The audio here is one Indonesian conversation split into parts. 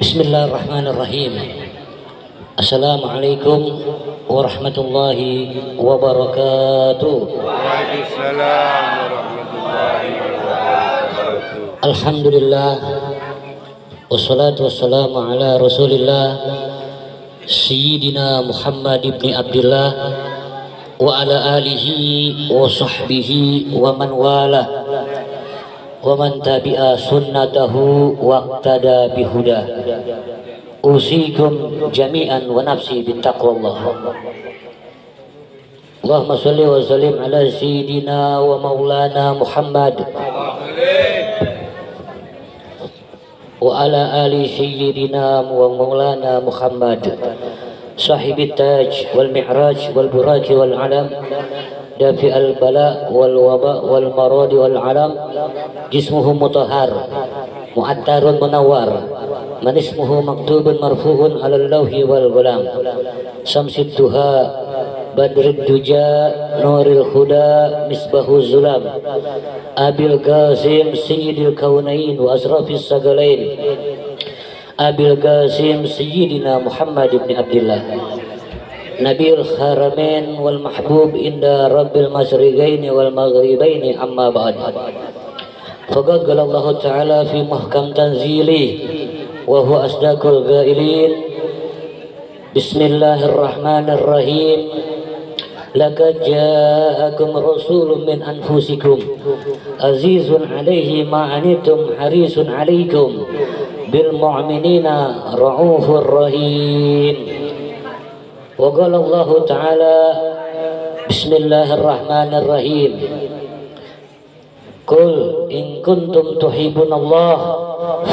Bismillahirrahmanirrahim. Assalamualaikum warahmatullahi wabarakatuh. Waalaikumsalam warahmatullahi wabarakatuh. Alhamdulillah, wassalatu wassalamu ala rasulillah Sayyidina Muhammad ibn Abdullah wa ala alihi wa sahbihi wa man wala wa man tabi'a sunnatahu wa iqtada bihuda. Usikum jami'an wa nafsi bittaqwallah. Allahumma shalli wa sallim ala sayyidina wa maulana Muhammad wa ala ali sayyidina wa maulana Muhammad sahibit taj wal mi'raj wal buraki wal alam dafi al bala wal waba wal maradi wal alam jismuhu mutahhar mu'attarun munawwar man ismuhu maktubun marfu'un alal lawhi wal gulam samsid duha badrid duja nuril huda misbahu zulam abil qasim sayyidil kaunain wa asrafis sagalain abil qasim sayyidina Muhammad ibn Abdullah Nabiul Haramain wal mahbub inda rabbil masyriqaini wal maghribaini amma ba'd. Faqad qala Allah Ta'ala fi muhkam tanzili wa huwa asdaqul qailin. Bismillahirrahmanirrahim. Laqad ja'akum rasulun min anfusikum azizun 'alaihi ma 'anittum harisun 'alaikum bil mu'minina raufur rahim. Wa qala Allah Ta'ala Bismillahirrahmanirrahim. Qul in kuntum tuhibbunallah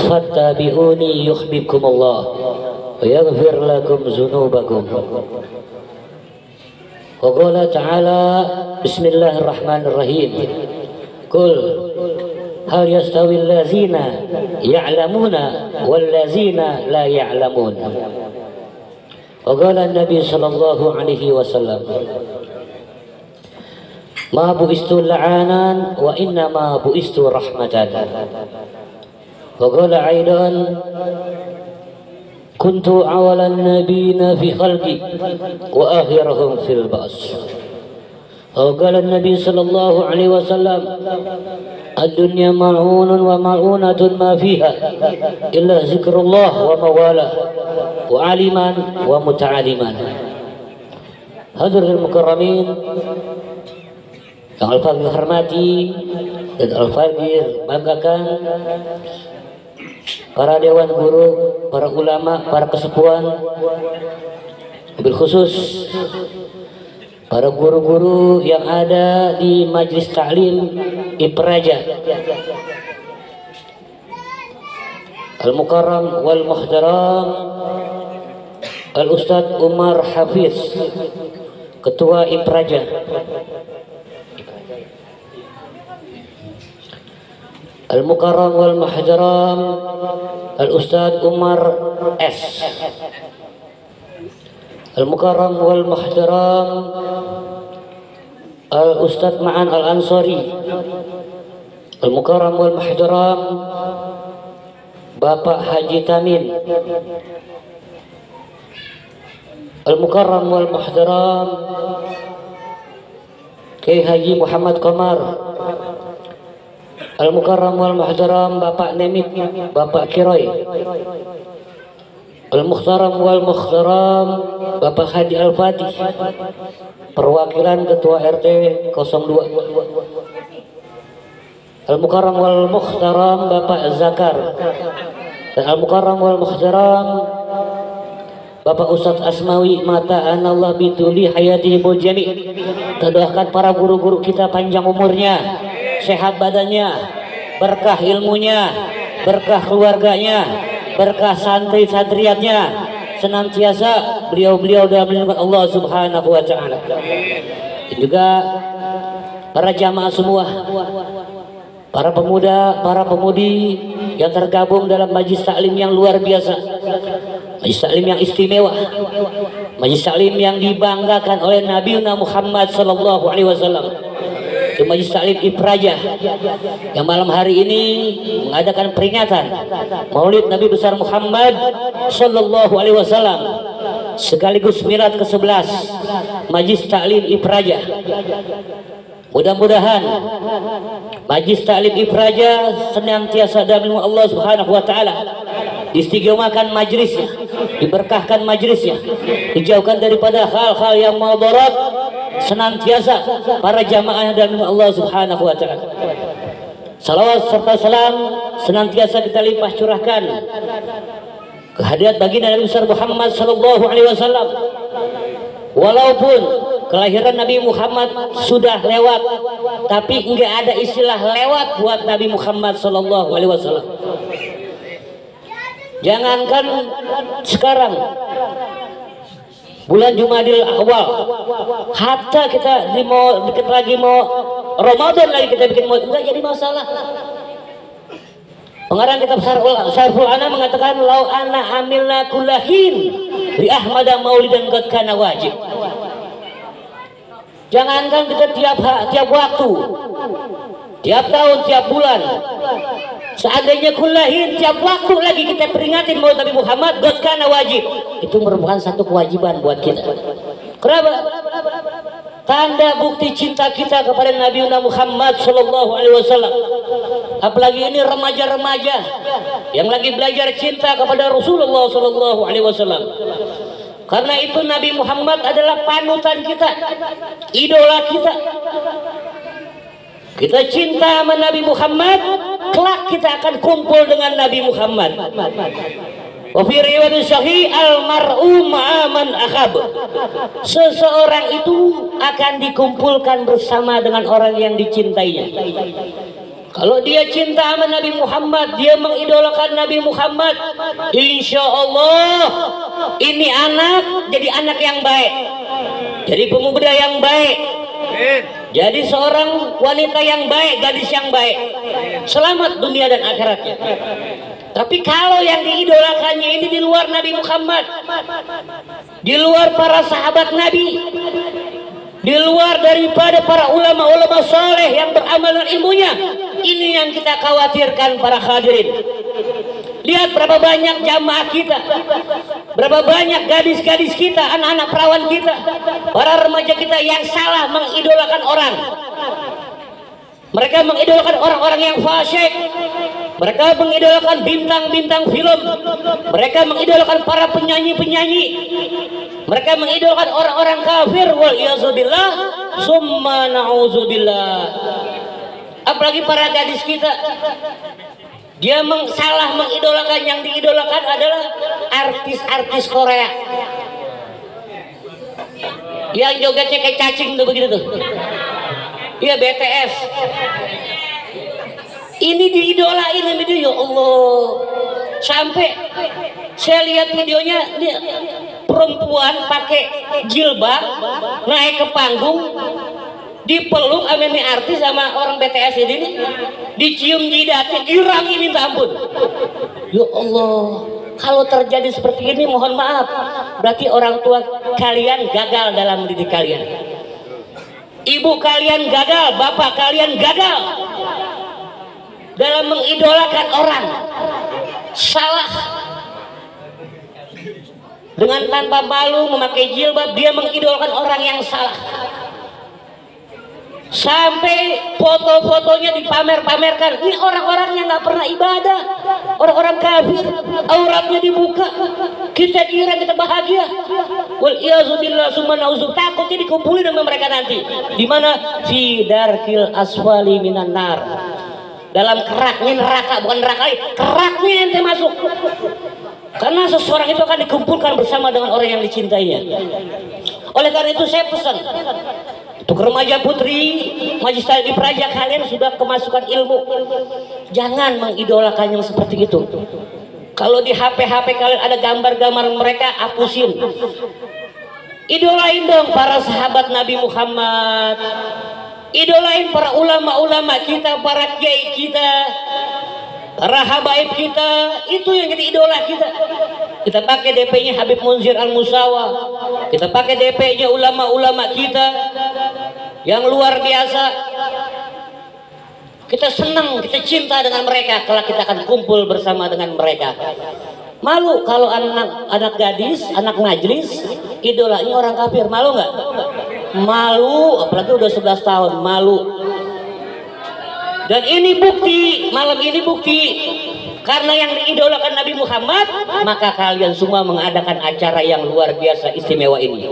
fattabi'uni yuhibbukumullah wa yaghfir lakum dzunubakum. Wa qala Ta'ala Bismillahirrahmanirrahim. Qul hal yastawi allazina ya'lamuna wal lazina la ya'lamun. Wa qala Nabi sallallahu alaihi wasallam ma bu'istu la'anan wa inna ma bu'istu rahmatan. Wa qala aidan kuntu awalan nabiyina fi khalqi wa akhirahum fil ba's. Wa qala Nabi sallallahu alaihi wasallam ad-dunya mal'unun wa mal'unatun ma fiha illa zikrullah wa mawala wa aliman wa muta'aliman. Hadirin mukarramin yang Al-Fadhil hormati dan Al-Fadhil banggakan, para dewan guru, para ulama, para kesepuhan, wabil khusus para guru-guru yang ada di Majelis Ta'lim Ipraja, Al-Mukarram wal Muhtaram Al-Ustadz Umar Hafiz, Ketua Ipraja, Al-Mukarram wal Muhtaram Al-Ustadz Umar S, Al-Mukarram wal Muhtaram Al-Ustadz Ma'an Al-Ansari, Al-Mukarram wal Muhtaram Bapak Haji Tamin, Al-Mukarram wal Muhtaram Kiai Haji Muhammad Qamar, Al-Mukarram wal Muhtaram Bapak Nemit, Bapak Kiroy, Al-Muhtaram wal Muhtaram Bapak Hadi Al-Fatih, perwakilan Ketua RT 02, Al-Mukarram wal Muhtaram Bapak Zakar, dan Al-Mukarram wal Muhtaram Bapak Ustadz Asmawi Mata Anallah bituli hayatihim jami'. Kita doakan para guru-guru kita panjang umurnya, sehat badannya, berkah ilmunya, berkah keluarganya, berkah santri-santriatnya, senantiasa beliau-beliau dalam lindungan Allah Subhanahu wa Ta'ala. Juga para jamaah semua, para pemuda, para pemudi yang tergabung dalam majlis taklim yang luar biasa, majlis taklim yang istimewa, majlis taklim yang dibanggakan oleh Nabi Muhammad sallallahu alaihi wasallam. itu Majelis Taklim Ifrajah yang malam hari ini mengadakan peringatan Maulid Nabi besar Muhammad sallallahu alaihi wasallam sekaligus milad ke-11 Majelis Taklim Ifrajah. Mudah-mudahan Majelis Taklim Ifrajah senantiasa dalam Allah Subhanahu wa taala, diistiqomahkan majelisnya, diberkahkan majelisnya, dijauhkan daripada hal-hal yang mudarat, senantiasa para jamaah dalam Allah Subhanahu wa taala. Salawat serta salam senantiasa kita limpah curahkan kehadirat baginda Nabi besar Muhammad sallallahu alaihi wasallam. Walaupun kelahiran Nabi Muhammad sudah lewat, tapi enggak ada istilah lewat buat Nabi Muhammad sallallahu alaihi wasallam. Jangankan sekarang bulan Jumadil Awal, hatta kita dikit lagi mau Ramadan lagi kita bikin mau, enggak jadi masalah. Pengarang kitab Syarhul Anam mengatakan lau ana amilna kullahin li Ahmada maulidan qad kana wajib. Jangankan kita tiap waktu, tiap tahun, tiap bulan, seandainya kullahin tiap waktu lagi kita peringatin maulid Nabi Muhammad qad kana wajib, itu merupakan satu kewajiban buat kita. Kenapa? Tanda bukti cinta kita kepada Nabi Muhammad sallallahu alaihi wasallam. Apalagi ini remaja-remaja yang lagi belajar cinta kepada Rasulullah sallallahu alaihi wasallam. Karena itu Nabi Muhammad adalah panutan kita, idola kita. Kita cinta sama Nabi Muhammad, kelak kita akan kumpul dengan Nabi Muhammad. Wa fi riwayat sahih al-mar'u ma'a man akhab. Seseorang itu akan dikumpulkan bersama dengan orang yang dicintainya. Kalau dia cinta sama Nabi Muhammad, dia mengidolakan Nabi Muhammad, insya Allah ini anak jadi anak yang baik, jadi pemuda yang baik, jadi seorang wanita yang baik, gadis yang baik, selamat dunia dan akhiratnya. Tapi kalau yang diidolakannya ini di luar Nabi Muhammad, di luar para sahabat Nabi, di luar daripada para ulama-ulama soleh yang beramal dengan ilmunya, ini yang kita khawatirkan para hadirin. Lihat berapa banyak jamaah kita, berapa banyak gadis-gadis kita, anak-anak perawan kita, para remaja kita yang salah mengidolakan orang. Mereka mengidolakan orang-orang yang fasyik, mereka mengidolakan bintang-bintang film, mereka mengidolakan para penyanyi-penyanyi, mereka mengidolakan orang-orang kafir, wal iyadzubillah summa na'udzubillah. Apalagi para gadis kita, dia salah mengidolakan, yang diidolakan adalah artis-artis Korea yang jogetnya kayak cacing tuh, begitu tuh. Iya, BTS. Ini diidolain sama dia, ya Allah. Sampai saya lihat videonya, dia perempuan pakai jilbab naik ke panggung, dipeluk sama ini artis sama orang BTS ini, dicium jidatnya, dirangi minta ampun. Ya Allah, kalau terjadi seperti ini mohon maaf, berarti orang tua kalian gagal dalam mendidik kalian. Ibu kalian gagal, bapak kalian gagal dalam mengidolakan orang. Salah. Dengan tanpa malu memakai jilbab, dia mengidolakan orang yang salah. Sampai foto-fotonya dipamer-pamerkan. Ini orang-orang yang nggak pernah ibadah, orang-orang kafir, auratnya dibuka. Kita kira kita bahagia. Wal iyadzubillah summa na'udzu, takutnya dikumpulin sama mereka nanti. Di mana? Fi darkil asfali minan nar. Dalam keraknya neraka, bukan neraka lagi, keraknya ente masuk. Karena seseorang itu akan dikumpulkan bersama dengan orang yang dicintainya. Oleh karena itu saya pesan untuk remaja putri Majelis Taklim Ifrajah, kalian sudah kemasukan ilmu, jangan mengidolakan yang seperti itu. Kalau di HP kalian ada gambar-gambar mereka, hapusin. Idolain dong para sahabat Nabi Muhammad, idolain para ulama-ulama kita, para kiai kita, para habaib kita, itu yang jadi idola kita. Kita pakai DP-nya Habib Munzir Al-Musawa, kita pakai DP-nya ulama-ulama kita yang luar biasa. Kita senang, kita cinta dengan mereka, kalau kita akan kumpul bersama dengan mereka. Malu kalau anak gadis, anak majlis, idolanya orang kafir, malu nggak? Malu, apalagi udah 11 tahun, malu. Dan ini bukti, malam ini bukti, karena yang diidolakan Nabi Muhammad, maka kalian semua mengadakan acara yang luar biasa istimewa ini.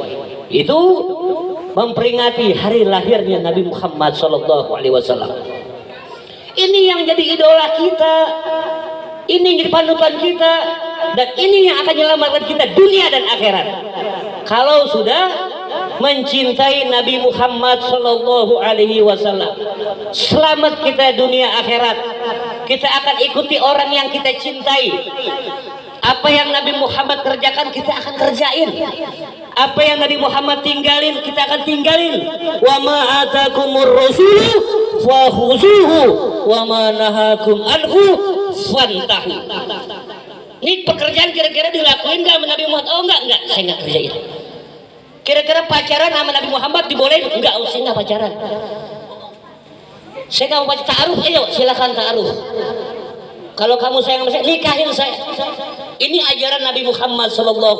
Itu memperingati hari lahirnya Nabi Muhammad SAW. Ini yang jadi idola kita, ini yang jadi panutan kita, dan ini yang akan menyelamatkan kita dunia dan akhirat. Kalau sudah mencintai Nabi Muhammad SAW, selamat kita dunia akhirat. Kita akan ikuti orang yang kita cintai. Apa yang Nabi Muhammad kerjakan, kita akan kerjain. Apa yang Nabi Muhammad tinggalin, kita akan tinggalin. Wa ma atakumur rasulu fakhuzuhu wa ma nahakum anhu fantahu. Ini pekerjaan kira-kira dilakuin nggak sama Nabi Muhammad? Oh enggak, saya nggak kerjain. Kira-kira pacaran sama Nabi Muhammad dibolehin? Enggak, saya nggak pacaran. Saya nggak mau baca ta'aruf, ayo silakan ta'aruf. Kalau kamu sayang sama saya, nikahin saya. Ini ajaran Nabi Muhammad SAW.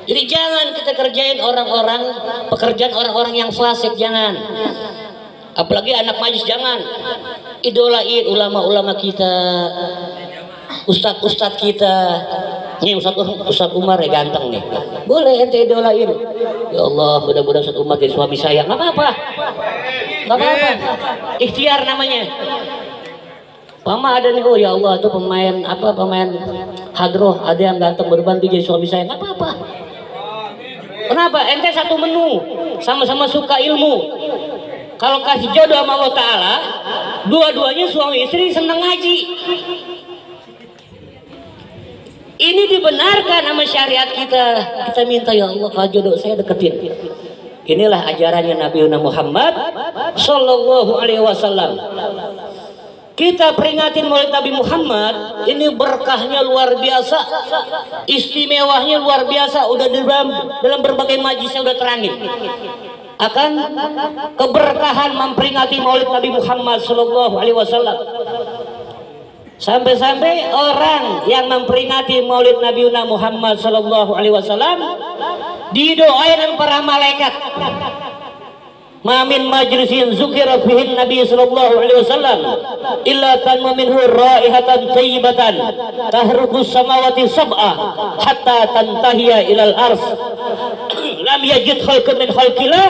Jadi jangan kita kerjain orang-orang, pekerjaan orang-orang yang fasik, jangan. Apalagi anak majlis, jangan. Idolain ulama-ulama kita, ustadz-ustadz kita. Nih Ustadz Umar ya ganteng nih, boleh ente idolain. Ya Allah, mudah-mudahan Ustadz Umar jadi suami saya. Nggak apa-apa, nggak apa-apa. Ikhtiar namanya. Mama ada nih, oh ya Allah, itu pemain hadroh, ada yang ganteng berbantu jadi suami saya. Nggak apa-apa. Kenapa? Ente satu menu, sama-sama suka ilmu. Kalau kasih jodoh sama Allah Ta'ala, dua-duanya suami istri senang ngaji. Ini dibenarkan sama syariat kita. Kita minta, ya Allah, kalau jodoh saya deketin. Inilah ajarannya Nabi Muhammad Sallallahu Alaihi Wasallam. Kita peringatin Maulid Nabi Muhammad, ini berkahnya luar biasa, istimewanya luar biasa. Udah dalam berbagai majlisnya udah terangin akan keberkahan memperingati Maulid Nabi Muhammad Sallallahu Alaihi Wasallam. Sampai-sampai orang yang memperingati Maulid Nabi Muhammad Sallallahu Alaihi Wasallam didoain para malaikat. Ma min majlisin zukira fihi Nabi sallallahu alaihi wasallam illa tanma minhu raihatan thayyibatan tahruku samawati sab'a hatta tantahiya ilal ars lam yajid khalqan min khalqillah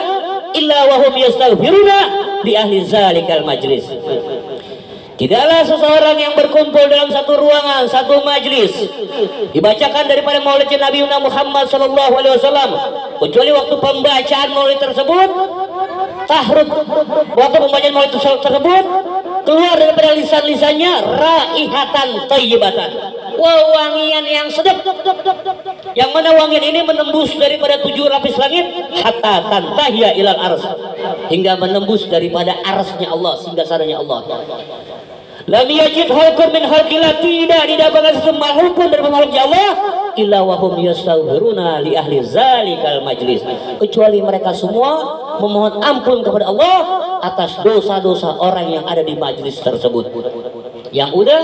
illa wa hum yastaghfiruna li ahli zalikal majlis. Tidaklah seseorang yang berkumpul dalam satu ruangan, satu majlis, dibacakan daripada Maulid Nabi Muhammad sallallahu alaihi wasallam, kecuali waktu pembacaan Maulid tersebut tahruk, waktu pembacaan Maulid tersebut keluar daripada lisan-lisannya raihatan thayyibatan, wewangian yang sedap, yang mana wangian ini menembus daripada 7 lapis langit hatta tantahiya ilal ars, hingga menembus daripada arsnya Allah, singgasananya Allah. Lam yajid halqan min halqillah, tidak didapatkan semakhluk pun dari makhluknya Allah illa wa hum yastaghfiruna li ahli zalikal majlis, kecuali mereka semua memohon ampun kepada Allah atas dosa-dosa orang yang ada di majlis tersebut. Yang udah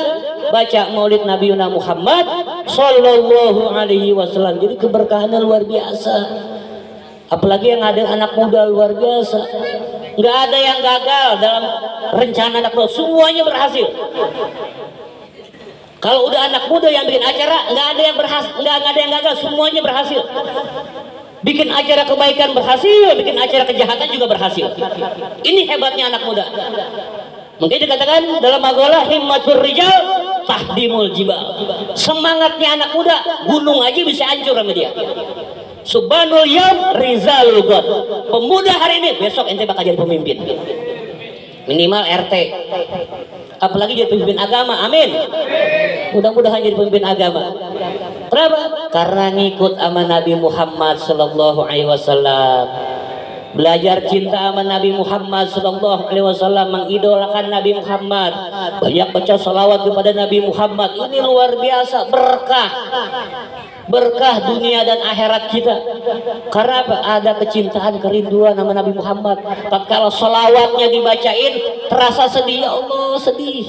baca Maulid Nabi Muhammad Sallallahu Alaihi Wasallam, jadi keberkahannya luar biasa. Apalagi yang ada anak muda luar biasa. Nggak ada yang gagal dalam rencana anak muda, semuanya berhasil. Kalau udah anak muda yang bikin acara, nggak ada yang berhasil, nggak ada yang gagal, semuanya berhasil. Bikin acara kebaikan berhasil, bikin acara kejahatan juga berhasil. Ini hebatnya anak muda. Mungkin dikatakan dalam agalah himmatur rijal tahdimul jibal. Semangatnya anak muda, gunung aja bisa hancur sama dia. Subhanul yam rizal god. Pemuda hari ini, besok ente bakal jadi pemimpin. Minimal RT. Apalagi jadi pemimpin agama, amin. Mudah-mudahan jadi pemimpin agama. Kenapa? Karena ngikut sama Nabi Muhammad Sallallahu Alaihi Wasallam. belajar cinta sama Nabi Muhammad sallallahu alaihi wasallam, mengidolakan Nabi Muhammad, banyak baca salawat kepada Nabi Muhammad. Ini luar biasa berkah dunia dan akhirat kita. Karena apa? Ada kecintaan, kerinduan sama Nabi Muhammad. Tatkala salawatnya dibacain terasa sedih, ya Allah sedih.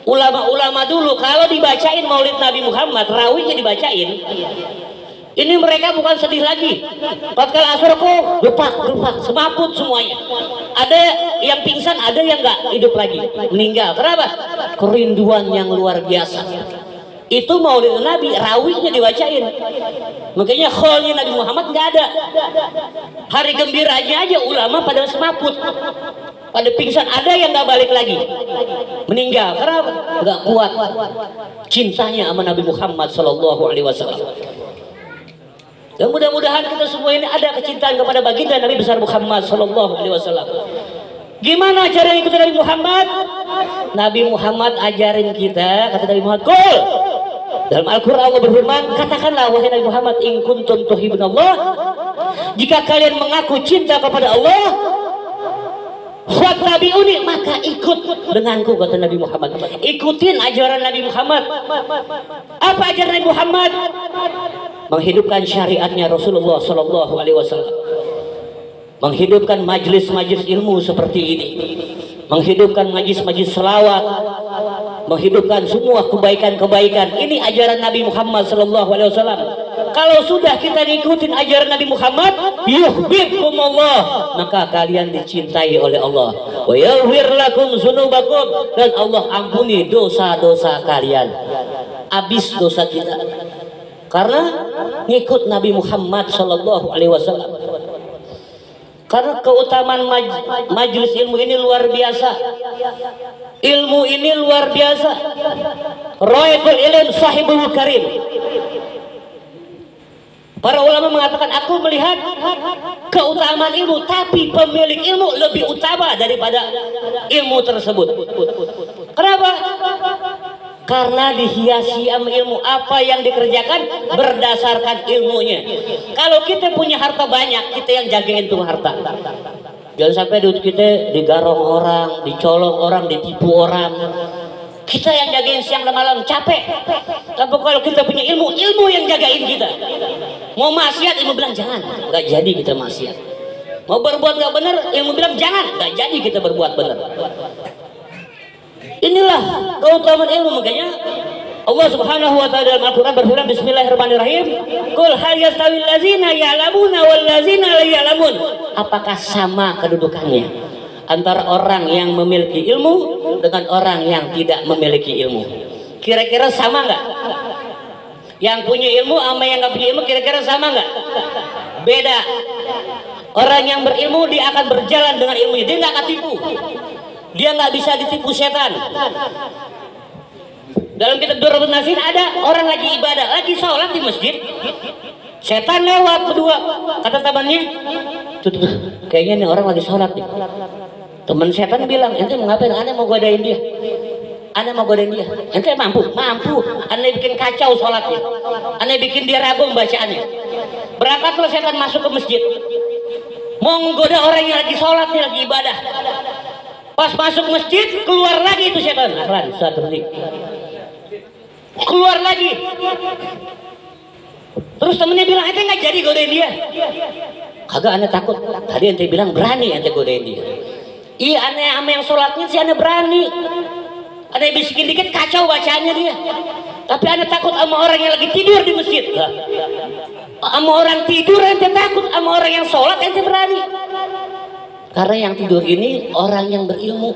Ulama-ulama dulu kalau dibacain maulid Nabi Muhammad, rawihnya dibacain, ini mereka bukan sedih lagi. Tatkala asar kok gepak semaput semuanya. Ada yang pingsan, ada yang nggak hidup lagi, meninggal. Kenapa? Kerinduan yang luar biasa. Itu maulid Nabi, rawihnya dibacain. Makanya kholnya Nabi Muhammad nggak ada. Hari gembiranya aja ulama pada semaput, pada pingsan, ada yang nggak balik lagi, meninggal. Kenapa? Nggak kuat cintanya sama Nabi Muhammad Sallallahu Alaihi Wasallam. Dan mudah-mudahan kita semua ini ada kecintaan kepada baginda Nabi besar Muhammad Sallallahu Alaihi Wasallam. Gimana cara ikut Nabi Muhammad? Nabi Muhammad ajarin kita, kata Nabi Muhammad, "Qul." Dalam Al-Quran Allah berfirman, katakanlah wahai Nabi Muhammad, in kuntum tuhibbunallah, jika kalian mengaku cinta kepada Allah, fattabi'uni, maka ikut denganku, kata Nabi Muhammad. Ikutin ajaran Nabi Muhammad. Apa ajaran Nabi Muhammad? Menghidupkan syariatnya Rasulullah Sallallahu Alaihi Wasallam, menghidupkan majlis-majlis ilmu seperti ini, menghidupkan majlis-majlis selawat, menghidupkan semua kebaikan-kebaikan. Ini ajaran Nabi Muhammad Sallallahu Alaihi Wasallam. Kalau sudah kita ngikutin ajaran Nabi Muhammad, yuhibbukumullah, maka kalian dicintai oleh Allah. Wa yaghfir lakum dzunubakum, dan Allah ampuni dosa-dosa kalian. Habis dosa kita karena ngikut Nabi Muhammad Sallallahu Alaihi Wasallam. Karena keutamaan majelis ilmu ini luar biasa. Ilmu ini luar biasa. Raihul ilm sahibul karim. Para ulama mengatakan, aku melihat keutamaan ilmu, tapi pemilik ilmu lebih utama daripada ilmu tersebut. Kenapa? Karena dihiasi sama ilmu. Apa yang dikerjakan berdasarkan ilmunya. Kalau kita punya harta banyak, kita yang jagain tuh harta. Jangan sampai duit kita digarong orang, dicolong orang, ditipu orang. Kita yang jagain siang dan malam, capek. Tapi kalau kita punya ilmu, ilmu yang jagain kita. Mau maksiat, ilmu bilang jangan, nggak jadi kita maksiat. Mau berbuat nggak benar, ilmu bilang jangan, nggak jadi kita berbuat benar. Inilah keutamaan ilmu. Makanya Allah Subhanahu wa taala dalam Al-Qur'an berfirman, bismillahirrahmanirrahim, qul hal yastawil ladzina ya'lamuna wal ladzina la ya'lamun. Apakah sama kedudukannya antara orang yang memiliki ilmu dengan orang yang tidak memiliki ilmu? Kira-kira sama nggak? Yang punya ilmu sama yang nggak punya ilmu kira-kira sama nggak? Beda. Orang yang berilmu dia akan berjalan dengan ilmunya, dia nggak akan tipu. Dia nggak bisa ditipu setan. Dalam kitab Durratun Nasin ada orang lagi ibadah, lagi sholat di masjid, setan lewat berdua. Kata temannya, tuh, kayaknya nih orang lagi sholat nih. Teman setan bilang, ente mau ngapain? Ane mau godain dia. Ane mau godain dia. Ente mampu? Mampu. Ane bikin kacau sholatnya. Ane bikin dia ragu bacaannya. Berangkatlah setan masuk ke masjid, mau menggoda orang yang lagi sholat nih, lagi ibadah. Pas masuk masjid, keluar lagi itu setan. Akran, keluar lagi. Terus temennya bilang, ente nggak jadi godain dia. Kagak, ane takut. Tadi ente bilang berani ente godain dia. Iya, ane sama yang sholatnya sih ane berani. Ane bisikin dikit kacau bacaannya dia. Tapi ane takut sama orang yang lagi tidur di masjid. Sama orang tidur ente takut, sama orang yang sholat ente berani. Karena yang tidur ini orang yang berilmu.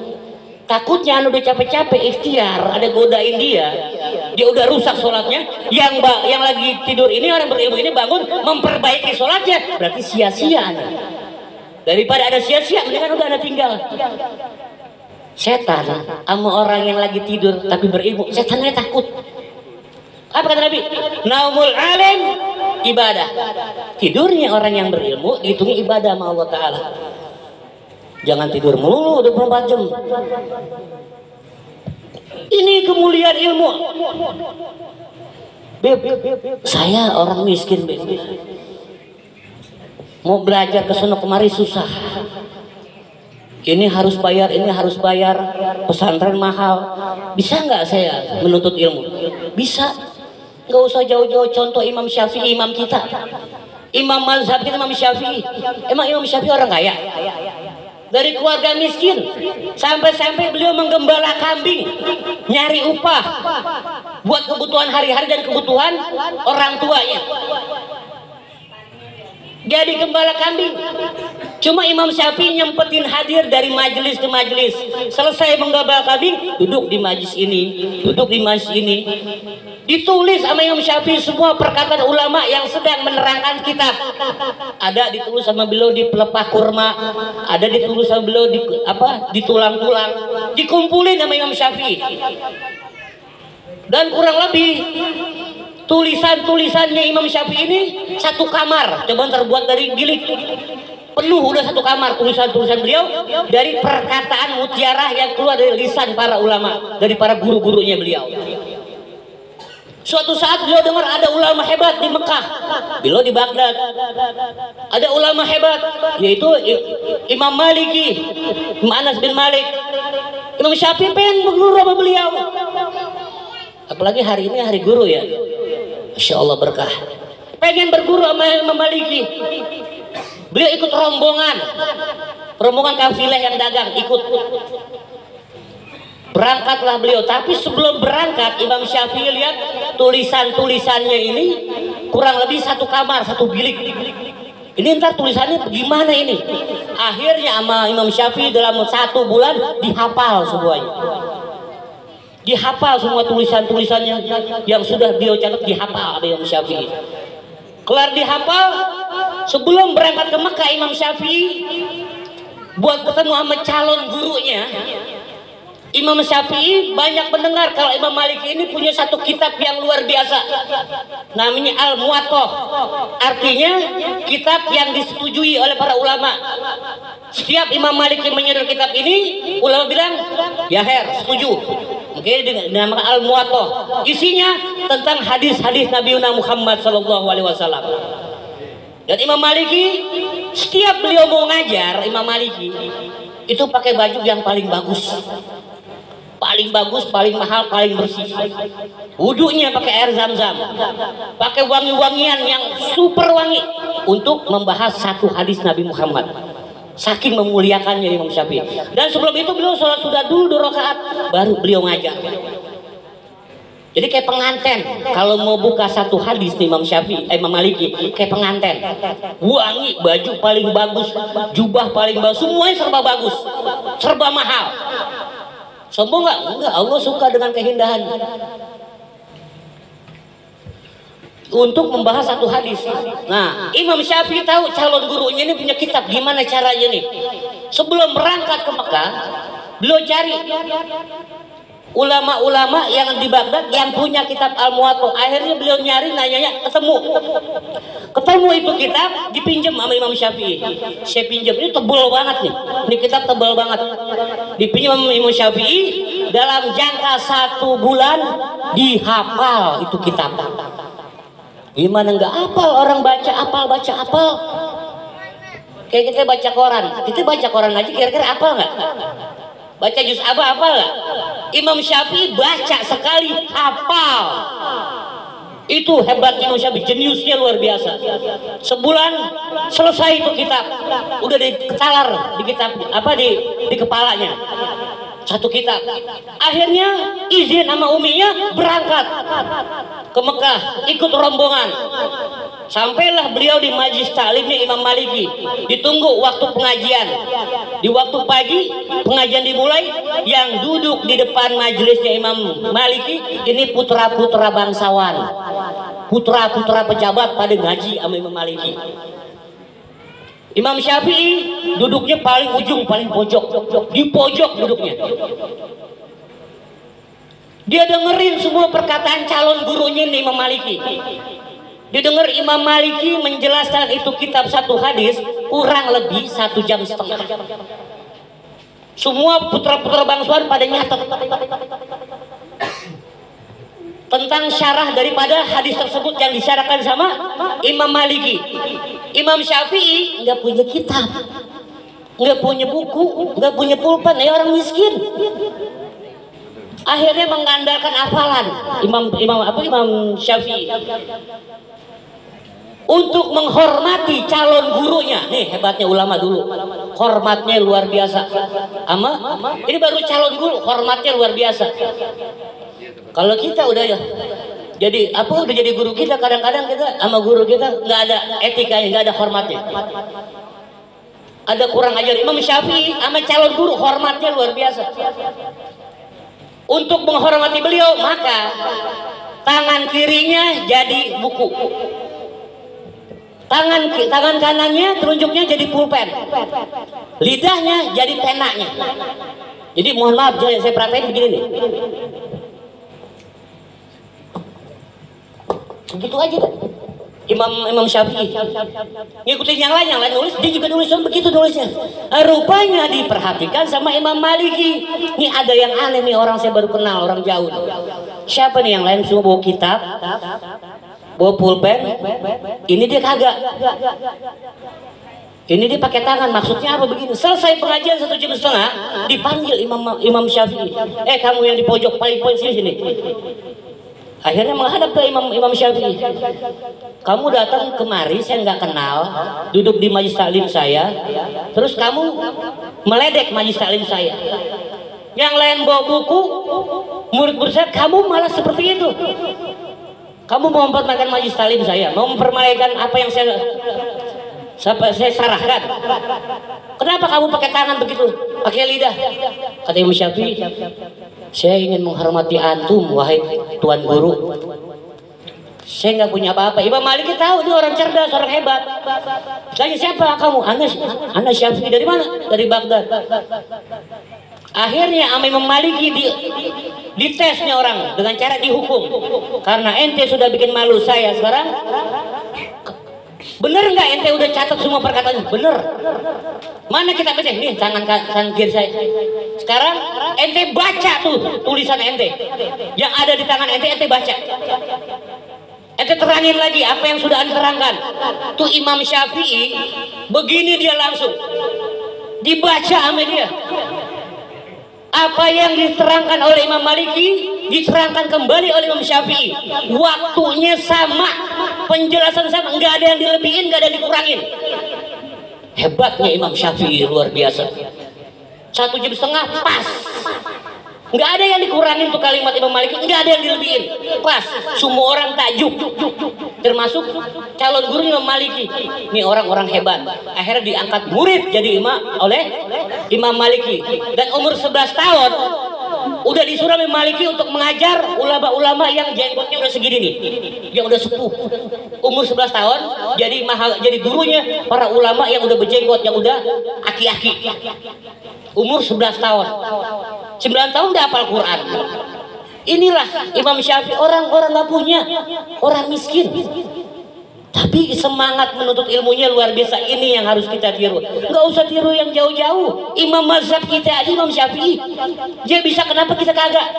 Takutnya anu udah capek-capek ikhtiar, ada godain dia udah rusak sholatnya. Yang lagi tidur ini, orang berilmu ini bangun memperbaiki sholatnya, berarti sia-sia. Daripada ada sia-sia, mendingan udah ada tinggal. Setan sama orang yang lagi tidur tapi berilmu, setannya takut. Apa kata Nabi? Naumul alim ibadah. Tidurnya orang yang berilmu dihitungi ibadah sama Allah Ta'ala. Jangan tidur melulu 24 jam. Ini kemuliaan ilmu. Beb, saya orang miskin, Beb. Mau belajar ke sono kemari susah. Ini harus bayar, ini harus bayar. Pesantren mahal. Bisa nggak saya menuntut ilmu? Bisa. Nggak usah jauh-jauh, contoh Imam Syafi'i, imam kita. Imam mazhab kita Imam Syafi'i. Emang Imam Syafi'i orang kaya? Dari keluarga miskin. Sampai-sampai beliau menggembala kambing, nyari upah buat kebutuhan hari-hari dan kebutuhan orang tuanya. Jadi gembala kambing. Cuma Imam Syafi'i nyempetin hadir dari majelis ke majelis. Selesai menggembala kambing, duduk di majelis ini, duduk di majelis ini. Ditulis sama Imam Syafi'i semua perkataan ulama yang sedang menerangkan kitab. Ada ditulis sama beliau di pelepah kurma, ada ditulis sama beliau di tulang-tulang. Dikumpulin sama Imam Syafi'i. Dan kurang lebih tulisan-tulisannya Imam Syafi'i ini satu kamar, coba terbuat dari gilik. Penuh udah satu kamar tulisan-tulisan beliau dari perkataan mutiara yang keluar dari lisan para ulama, dari para guru-gurunya beliau. Suatu saat beliau dengar ada ulama hebat di Mekah, beliau di Baghdad. Ada ulama hebat, yaitu Imam Maliki, Imam Anas bin Malik. Imam Syafi'i pengen berguru sama beliau. Apalagi hari ini hari guru ya. Masya Allah berkah. Pengen berguru sama Imam Maliki. Beliau ikut rombongan kafilah yang dagang, ikut. Berangkatlah beliau, tapi sebelum berangkat Imam Syafi'i lihat tulisan-tulisannya ini kurang lebih satu kamar, satu bilik. Ini ntar tulisannya gimana ini? Akhirnya sama Imam Syafi'i dalam 1 bulan dihafal semuanya. Dihafal semua tulisan-tulisannya yang sudah beliau catat, dihafal oleh Imam Syafi'i. Kelar dihafal, sebelum berangkat ke Mekah Imam Syafi'i buat ketemu sama calon gurunya. Imam Syafi'i banyak mendengar kalau Imam Malik ini punya satu kitab yang luar biasa, namanya Al-Muwatta. Artinya kitab yang disetujui oleh para ulama. Setiap Imam Malik yang menyuruh kitab ini, ulama bilang ya setuju. Mungkin dinamakan Al-Muwatta. Isinya tentang hadis-hadis Nabi Muhammad SAW. Dan Imam Maliki, setiap beliau mau ngajar, Imam Maliki itu pakai baju yang paling bagus, paling mahal, paling bersih. Wudunya pakai air zam-zam, pakai wangi-wangian yang super wangi untuk membahas satu hadis Nabi Muhammad. Saking memuliakannya Imam Syafi'i. Dan sebelum itu beliau sholat sudah dulu 2 rakaat, baru beliau ngajar. Jadi kayak penganten, kalau mau buka satu hadis nih Imam Syafi'i, Imam Maliki, kayak penganten. Wangi, baju paling bagus, jubah paling bagus, semuanya serba bagus, serba mahal. Sombong nggak? Enggak, Allah suka dengan keindahan. Untuk membahas satu hadis. Nah, Imam Syafi'i tahu calon gurunya ini punya kitab, gimana caranya nih? Sebelum berangkat ke Mekah, beliau cari ulama-ulama yang di Baghdad yang punya kitab Al-Muwatta. Akhirnya beliau nyari, nanyanya, ketemu itu kitab, dipinjam sama Imam Syafi'i. Saya pinjam, ini tebal banget nih, ini kitab tebal banget. Dipinjam sama Imam Syafi'i, dalam jangka 1 bulan dihafal itu kitab. Gimana nggak hafal, orang baca apal. Kayak kita baca koran, kita baca koran aja kira-kira hafal nggak? Baca juz hafal nggak? Imam Syafi'i baca sekali hafal. Itu hebatnya Imam Syafi'i, jeniusnya luar biasa. Sebulan selesai itu kitab, udah diketalar di kitab di kepalanya. Satu kitab. Akhirnya izin sama uminya berangkat ke Mekah, ikut rombongan. Sampailah beliau di majlis taklimnya Imam Maliki. Ditunggu waktu pengajian. Di waktu pagi pengajian dimulai, yang duduk di depan majelisnya Imam Maliki ini putra-putra bangsawan, putra-putra pejabat pada ngaji sama Imam Maliki. Imam Syafi'i duduknya paling ujung, paling pojok, di pojok duduknya. Dia dengerin semua perkataan calon gurunya nih Imam Maliki. Dia denger Imam Maliki menjelaskan itu kitab satu hadis kurang lebih 1,5 jam. Semua putra-putra bangsawan pada nyatet tentang syarah daripada hadis tersebut yang disyarahkan sama Imam Maliki. Imam Syafi'i nggak punya kitab, nggak punya buku, nggak punya pulpen, ya orang miskin. Akhirnya mengandalkan hafalan Imam Syafi'i untuk menghormati calon gurunya. Nih hebatnya ulama dulu, hormatnya luar biasa. Ini baru calon guru, hormatnya luar biasa. Kalau kita udah ya jadi udah jadi guru kita, kadang-kadang kita sama guru kita nggak ada etikanya, nggak ada hormatnya, ada kurang ajar. Imam Syafi'i sama calon guru hormatnya luar biasa. Untuk menghormati beliau, maka tangan kirinya jadi buku, tangan kanannya telunjuknya jadi pulpen, lidahnya jadi penanya. Jadi mohon maaf, saya perhatiin begini nih, begitu aja kan. Imam Syafi'i ngikutin yang lain nulis, dia juga nulis begitu nulisnya. Rupanya diperhatikan sama Imam Maliki. Ini ada yang aneh nih, orang saya baru kenal, orang jauh. Siapa nih yang lain semua bawa kitab, bawa pulpen, ini dia kagak. Ini dia pakai tangan. Maksudnya apa begini? Selesai pengajian 1 jam setengah, dipanggil Imam Syafi'i. Kamu yang di pojok paling sini. Akhirnya menghadap ke Imam Syafi'i. Kamu datang kemari, saya nggak kenal, duduk di majelis taklim saya, terus kamu meledek majelis taklim saya. Yang lain bawa buku, murid-murid saya, kamu malah seperti itu. Kamu mau mempermainkan majelis taklim saya, mau mempermainkan apa yang saya sarahkan. Kenapa kamu pakai tangan begitu, pakai lidah? Kata Imam Syafi'i, saya ingin menghormati antum, wahai tuan guru. Saya nggak punya apa-apa. Imam Maliki tahu dia orang cerdas, orang hebat. Tanya, siapa kamu? Ana Syafi'i. Dari mana? Dari Baghdad. Akhirnya Imam Maliki ditesnya orang dengan cara dihukum. Karena ente sudah bikin malu saya, sekarang bener nggak ente udah catat semua perkataannya? Bener. Mana kita baca? Nih tangan kiri saya. Sekarang ente baca tuh tulisan ente yang ada di tangan ente baca. Ente terangin lagi apa yang sudah ente terangkan. Tuh Imam Syafi'i begini, dia langsung dibaca sama dia. Apa yang diterangkan oleh Imam Maliki diterangkan kembali oleh Imam Syafi'i. Waktunya sama, penjelasan sama, nggak ada yang dilebihin, nggak ada yang dikurangin. Hebatnya Imam Syafi'i luar biasa. 1 jam setengah pas, nggak ada yang dikurangin tuh kalimat Imam Maliki, nggak ada yang dilebihin, pas. Semua orang takjub, termasuk calon guru Imam Maliki. Ini orang-orang hebat. Akhirnya diangkat murid jadi imam oleh Imam Maliki, dan umur 11 tahun udah disuruh Imam Maliki untuk mengajar ulama-ulama yang jenggotnya udah segini nih, yang udah sepuh. Umur 11 tahun jadi gurunya para ulama yang udah berjenggot, yang udah aki-aki. Umur 11 tahun, 9 tahun udah hafal Quran. Inilah Imam Syafi'i, orang-orang nggak punya, orang miskin, tapi semangat menuntut ilmunya luar biasa. Ini yang harus kita tiru. Nggak usah tiru yang jauh-jauh. Imam mazhab kita aja Imam Syafi'i, dia bisa, kenapa kita kagak?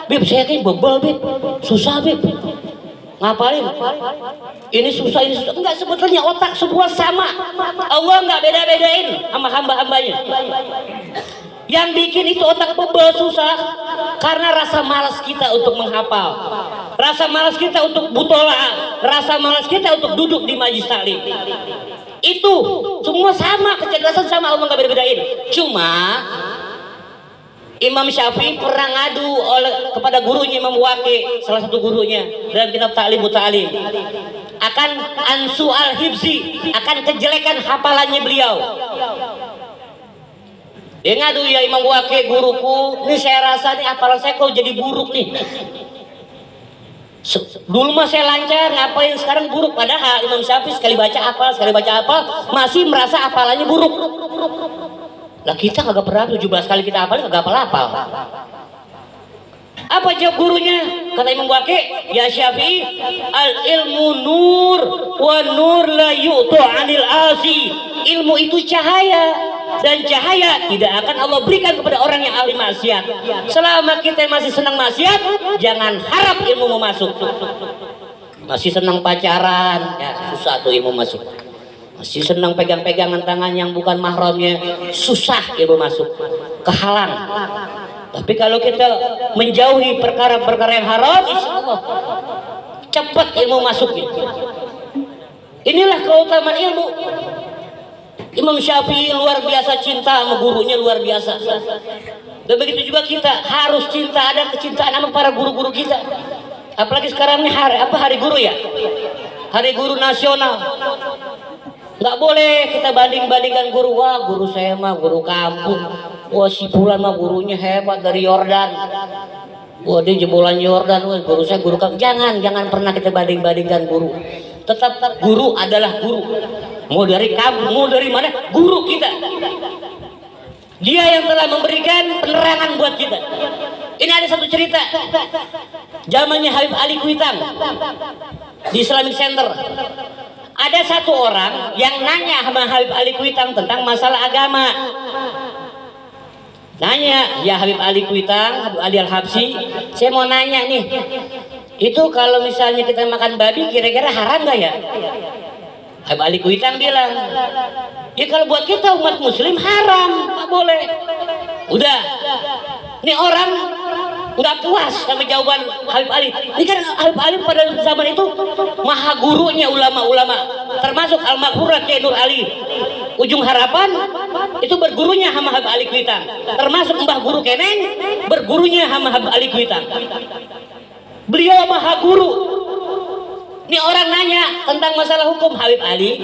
Beb, saya kayak bebel, beb, susah, beb, ngapalin ini susah, ini susah. Enggak, sebetulnya otak semua sama. Allah nggak beda-bedain sama hamba-hambanya. Yang bikin itu otak bebel susah karena rasa malas kita untuk menghafal, rasa malas kita untuk butola, rasa malas kita untuk duduk di majelis taklim. Itu semua sama, kecerdasan sama, Allah nggak beda-bedain. Cuma Imam Syafi'i pernah ngadu kepada gurunya Imam Waqi, salah satu gurunya dalam kitab Ta'lim Muta'alim, akan ansu al-hibzi, akan kejelekan hafalannya beliau. Dia ngadu, ya Imam Waqi guruku, ini saya rasa nih hafalan saya kok jadi buruk nih. Dulu mah saya lancar, ngapain sekarang buruk? Padahal Imam Syafi'i sekali baca hafal, masih merasa hafalannya buruk. Lah kita kagak pernah 17 kali kita hafal, kagak hafal. Apa jawab gurunya? Kata Imam Waqi, ya Syafi'i, al ilmu nur wa nur la yu'tu 'anil asi. Ilmu itu cahaya, dan cahaya tidak akan Allah berikan kepada orang yang ahli maksiat. Selama kita masih senang maksiat, jangan harap ilmu mau masuk. Masih senang pacaran, ya susah tuh ilmu masuk. Masih senang pegang-pegangan tangan yang bukan mahramnya, susah ilmu masuk, kehalang. Tapi kalau kita menjauhi perkara-perkara yang haram, insya Allah cepat ilmu masuknya. Inilah keutamaan ilmu. Imam Syafi'i luar biasa cinta sama gurunya, luar biasa. Dan begitu juga kita harus cinta, ada kecintaan sama para guru-guru kita. Apalagi sekarang ini hari guru ya, hari guru nasional. Nggak boleh kita banding-bandingkan guru. Wah, guru saya mah guru kampung. Wah, si Fulan mah gurunya hebat dari Yordan. Wah, dia jebolan Yordan. Wah, guru saya guru kampung. Jangan pernah kita banding-bandingkan guru. Tetap guru adalah guru. Mau dari kampung, mau dari mana, guru kita. Dia yang telah memberikan penerangan buat kita. Ini ada satu cerita. Zamannya Habib Ali Kuitang di Islamic Center. Ada satu orang yang nanya sama Habib Ali Kuitang tentang masalah agama. Nanya, ya Habib Ali Kuitang, Habib Ali Al-Habsyi, saya mau nanya nih, itu kalau misalnya kita makan babi kira-kira haram gak ya? Habib Ali Kuitang bilang, ya kalau buat kita umat muslim haram, gak boleh. Udah, ini orang nggak puas sama jawaban Habib Ali. Ini kan Habib Ali pada zaman itu maha gurunya ulama-ulama, termasuk Al-Maghfurat Kiai Nur Ali Ujung Harapan itu bergurunya sama Habib Ali Kuitang, termasuk Mbah Guru Keneng bergurunya sama Habib Ali Kuitang. Beliau maha guru. Ini orang nanya tentang masalah hukum Habib Ali.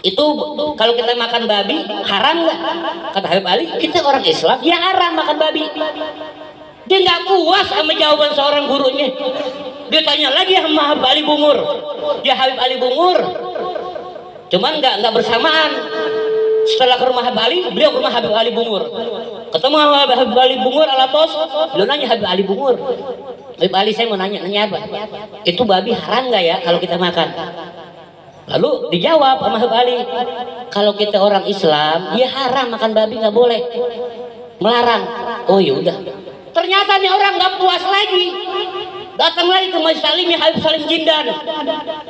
Itu kalau kita makan babi haram nggak? Kata Habib Ali, kita orang Islam ya haram makan babi. Dia nggak puas sama jawaban seorang gurunya. Dia tanya lagi sama Habib Ali Bungur. Ya Habib Ali Bungur, cuman nggak bersamaan. Setelah ke rumah Habib Ali, beliau ke rumah Habib Ali Bungur. Ketemu sama Habib Ali Bungur Alatos, beliau nanya Habib Ali Bungur, Habib Ali saya mau nanya apa? Itu babi haram nggak ya kalau kita makan? Lalu dijawab sama Habib Ali, kalau kita orang Islam, ya haram makan babi, nggak boleh, melarang. Oh ya udah. Ternyata nih orang nggak puas lagi, datang lagi ke Majelis Taklimnya Habib Salim Jindan,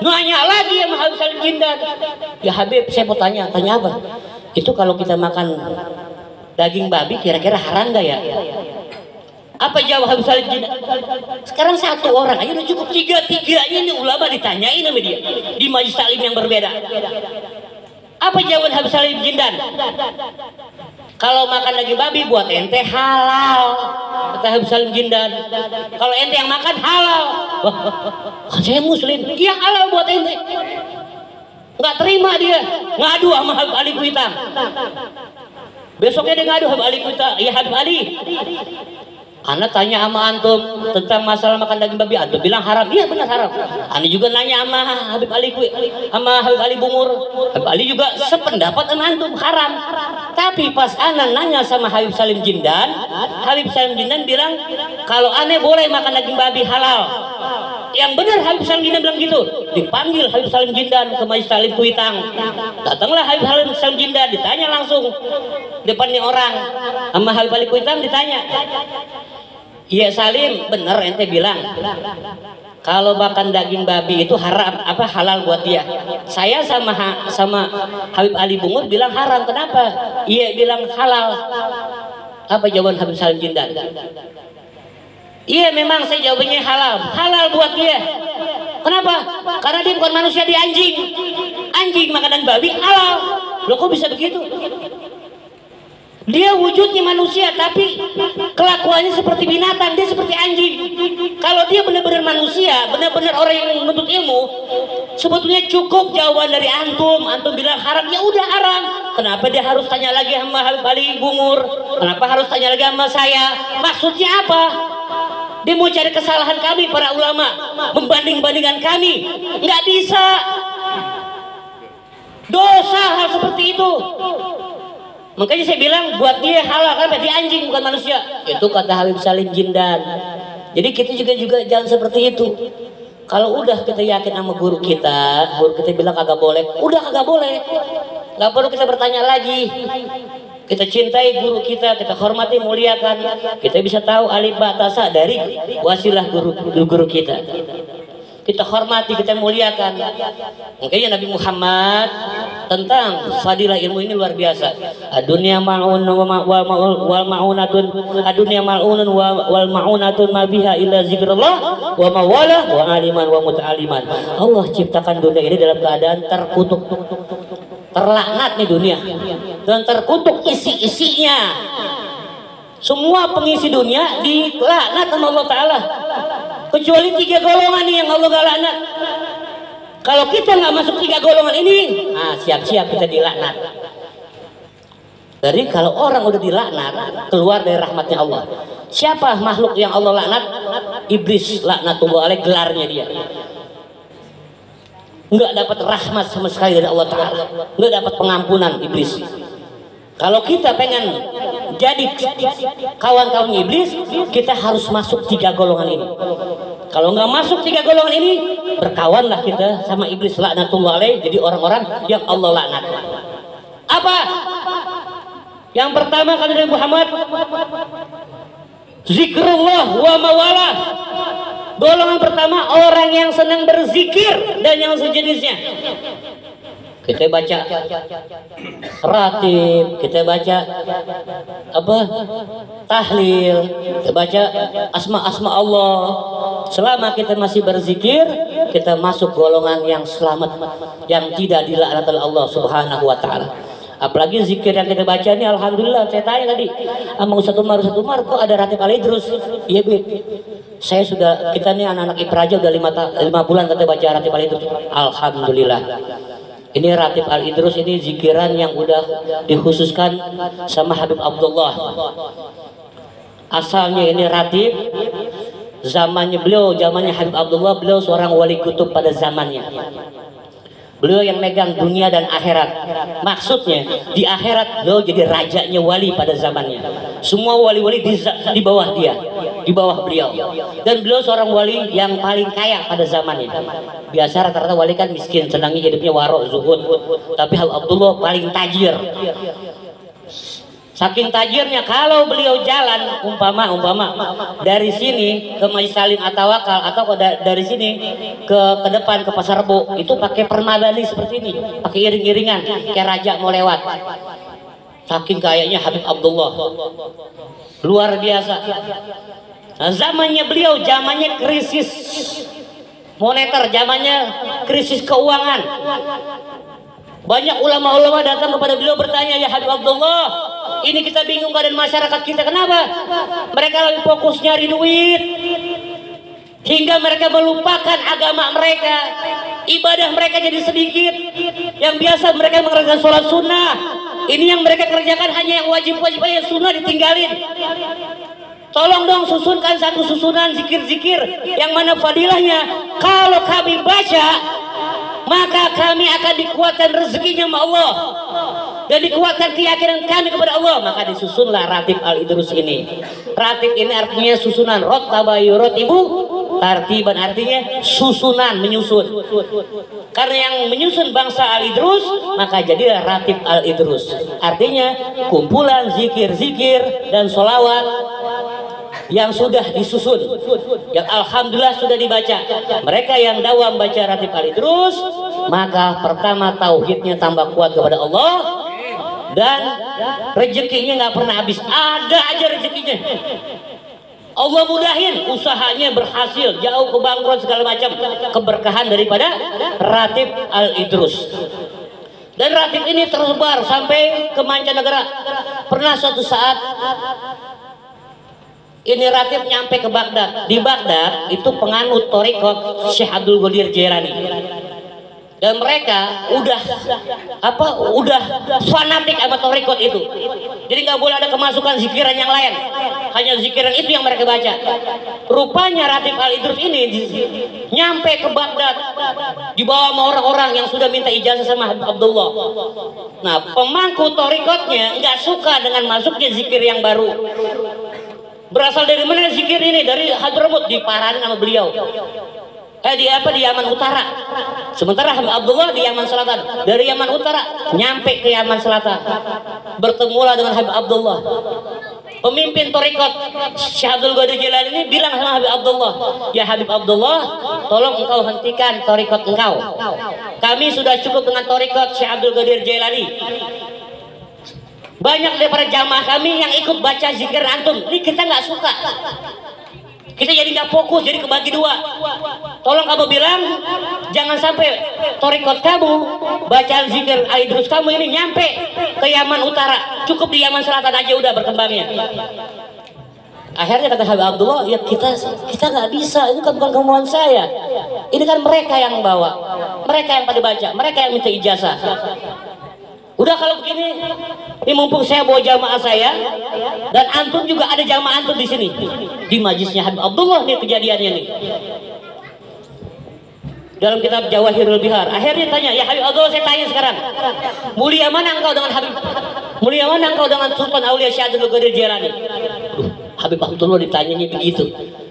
nanya lagi sama Habib Salim Jindan. Ya Habib, saya mau tanya apa? Itu kalau kita makan daging babi, kira-kira haram nggak ya? Apa jawab Habib Salim Jindan? Sekarang satu orang aja udah cukup, tiga-tiganya ini ulama ditanyain sama dia di Majelis Taklim yang berbeda. Apa jawaban Habib Salim Jindan? Kalau makan daging babi buat ente halal, kata Habib Salim Jindan. Kalau ente yang makan halal. Wah, saya muslim, iya halal buat ente. Nggak terima dia, ngadu sama Habib Ali Kuitang. Besoknya dia ngadu Habib Ali Kuitang, ya Habib Ali, Ana tanya sama antum tentang masalah makan daging babi, antum bilang haram. Iya benar haram. Ana juga nanya sama Habib Ali Bungur. Habib Ali juga sependapat sama antum haram. Tapi pas Ana nanya sama Habib Salim Jindan, Habib Salim Jindan bilang kalau Ana boleh makan daging babi halal. Yang benar Habib Salim Jindan bilang gitu. Dipanggil Habib Salim Jindan ke Majelis Taklim Kuitang. Datanglah Habib Salim Jindan, ditanya langsung depannya orang sama Habib Ali Kuitang, ditanya, iya Salim, bener ente bilang kalau makan daging babi itu haram, apa halal buat dia? Saya sama Habib Ali Bungur bilang haram, kenapa? Iya bilang halal. Apa jawaban Habib Salim Jindan? Iya memang saya jawabannya halal buat dia. Kenapa? Karena dia bukan manusia, dia anjing makanan babi halal. Loh kok bisa begitu? Dia wujudnya manusia tapi kelakuannya seperti binatang, dia seperti anjing. Kalau dia benar-benar manusia, benar-benar orang yang menuntut ilmu, sebetulnya cukup jawaban dari antum bilang haram, ya udah haram. Kenapa dia harus tanya lagi sama Habib Ali Bungur? Kenapa harus tanya lagi sama saya? Maksudnya apa? Dia mau cari kesalahan kami para ulama, membanding-bandingkan kami. Nggak bisa. Dosa hal seperti itu. Makanya saya bilang buat dia halal, karena dia anjing bukan manusia. Itu kata Habib Salim Jindan. Jadi kita juga jangan seperti itu. Kalau udah kita yakin sama guru kita bilang kagak boleh, udah kagak boleh. Nggak perlu kita bertanya lagi. Kita cintai guru kita hormati, muliakan. Kita bisa tahu alif ba ta sa dari wasilah guru kita. kita hormati, kita muliakan. Makanya Nabi Muhammad tentang fadilah ilmu ini luar biasa. Dunia ma'un wal ma'unatun, dunia ma'unun wal ma'unatun ma biha illa zikrullah wa mawala wa aliman wa muta'aliman. Allah ciptakan dunia ini dalam keadaan terkutuk, terlaknat nih dunia, dan terkutuk isi-isinya. Semua pengisi dunia dilaknat sama Allah Ta'ala, kecuali 3 golongan yang Allah gak laknat. Kalau kita nggak masuk 3 golongan ini, siap-siap kita dilaknat. Jadi kalau orang udah dilaknat, keluar dari rahmatnya Allah. Siapa makhluk yang Allah laknat? Iblis, laknatullah alaih, gelarnya dia. Nggak dapat rahmat sama sekali dari Allah Ta'ala, nggak dapat pengampunan iblis. Kalau kita pengen jadi kawan-kawan iblis, kita harus masuk 3 golongan ini. Kalau nggak masuk 3 golongan ini, berkawanlah kita sama iblis, laknatullah alaih, jadi orang-orang yang Allah laknat. Apa? Yang pertama kata Nabi Muhammad, zikrullah wa mawala. Golongan pertama orang yang senang berzikir dan yang sejenisnya. Kita baca ratib, kita baca apa? Tahlil, kita baca asma-asma Allah. Selama kita masih berzikir, kita masuk golongan yang selamat, yang tidak dilaknat oleh Allah Subhanahu wa taala. Apalagi zikir yang kita baca ini, alhamdulillah. Saya tanya tadi sama Ustaz Umar, kok ada ratib al-idrus? Iya, Bid. Saya sudah, kita nih anak-anak Ipraja udah 5 bulan kita baca ratib al-idrus. Alhamdulillah. Ini ratib al-idrus, ini zikiran yang udah dikhususkan sama Habib Abdullah. Asalnya ini ratib zamannya beliau, zamannya Habib Abdullah, beliau seorang wali kutub pada zamannya. Beliau yang megang dunia dan akhirat. Maksudnya di akhirat beliau jadi rajanya wali pada zamannya. Semua wali-wali di bawah dia, di bawah beliau. Dan beliau seorang wali yang paling kaya pada zamannya. Biasa rata-rata wali kan miskin, senangnya hidupnya warok, zuhud. Tapi Habib Abdullah paling tajir. Saking tajirnya, kalau beliau jalan umpama dari sini ke Masjid Salim At-Tawakal atau dari sini ke depan ke Pasar Rebo, itu pakai permadani seperti ini, pakai iring-iringan kayak raja mau lewat. Saking kayaknya Habib Abdullah, luar biasa. Nah, zamannya beliau, zamannya krisis moneter, zamannya krisis keuangan. Banyak ulama-ulama datang kepada beliau bertanya, ya Habib Abdullah, ini kita bingung keadaan masyarakat kita, kenapa? Mereka lebih fokus nyari duit, hingga mereka melupakan agama mereka, ibadah mereka jadi sedikit. Yang biasa mereka mengerjakan sholat sunnah, ini yang mereka kerjakan hanya yang wajib-wajib aja, sunnah ditinggalin. Tolong dong susunkan satu susunan zikir-zikir yang mana fadilahnya kalau kami baca, maka kami akan dikuatkan rezekinya sama Allah dan dikuatkan keyakinan kami kepada Allah. Maka disusunlah ratib al-idrus ini. Ratib ini artinya susunan, rottaba yuratibu tartiban, artinya susunan, menyusun. Karena yang menyusun bangsa al-idrus, maka jadilah ratib al-idrus. Artinya kumpulan zikir-zikir dan sholawat yang sudah disusun, yang alhamdulillah sudah dibaca. Mereka yang dawam baca ratib al-idrus, maka pertama tauhidnya tambah kuat kepada Allah, dan rezekinya nggak pernah habis, ada aja rezekinya. Allah mudahin, usahanya berhasil, jauh ke bangkrut segala macam, keberkahan daripada ratib al-idrus. Dan ratib ini tersebar sampai ke mancanegara. Pernah suatu saat ini ratib nyampe ke Baghdad. Di Baghdad itu penganut thariqat Syekh Abdul Qadir Jailani. Dan mereka udah fanatik sama thariqat itu. Jadi nggak boleh ada kemasukan zikiran yang lain. Hanya zikiran itu yang mereka baca. Rupanya ratib al-idrus ini nyampe ke Baghdad, dibawa sama orang-orang yang sudah minta ijazah sama Habib Abdullah. Nah, pemangku thariqatnya nggak suka dengan masuknya zikir yang baru. Berasal dari mana zikir ini? Dari Hadramut, diparahin sama beliau. Di Yaman Utara. Sementara Habib Abdullah di Yaman Selatan. Dari Yaman Utara nyampe ke Yaman Selatan, bertemulah dengan Habib Abdullah. pemimpin Thariqat Syekh Abdul Qadir Jailani ini bilang sama Habib Abdullah, ya Habib Abdullah, tolong engkau hentikan Thariqat engkau. Kami sudah cukup dengan Thariqat Syekh Abdul Qadir Jailani. Banyak daripada jamaah kami yang ikut baca zikir antum, ini kita nggak suka. Kita jadi nggak fokus, jadi kebagi dua. Tolong kamu bilang, jangan sampai Thariqat kamu, bacaan zikir Al-Idrus kamu ini nyampe ke Yaman Utara. Cukup di Yaman Selatan aja udah berkembangnya. Akhirnya kata Habib Abdullah, ya kita nggak bisa, ini kan bukan kemauan saya. Ini kan mereka yang bawa, mereka yang pada baca, mereka yang minta ijazah. Udah kalau begini, ini mumpung saya bawa jamaah saya dan antum juga ada jamaah antum di sini di majlisnya Habib Abdullah nih kejadiannya nih. Dalam kitab Jawahirul Bihar, akhirnya tanya, ya Habib Abdullah saya tanya sekarang, mulia mana engkau dengan Habib? Mulia mana engkau dengan Sultan Aulia Syekh Abdul Qadir Jailani? Habib Abdullah ditanyanya begitu.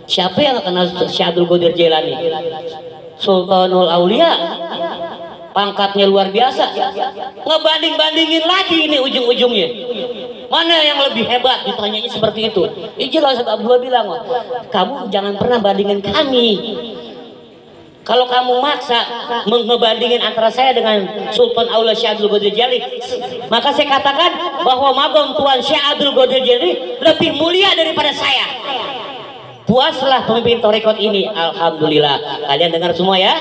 Siapa yang kenal Syekh Abdul Qadir Jailani? Sultanul Aulia. Pangkatnya luar biasa, ngebanding-bandingin lagi ini ujung-ujungnya. Mana yang lebih hebat? Ditanyanya seperti itu. Jelas Abdullah bilang, kamu jangan pernah bandingin kami. Kalau kamu maksa ngebandingin antara saya dengan Sultan Aulia Syekh Abdul Qadir Jailani, maka saya katakan bahwa magom Tuan Syekh Abdul Qadir Jailani lebih mulia daripada saya. Puaslah pemimpin Thariqat ini. Alhamdulillah. Kalian dengar semua ya?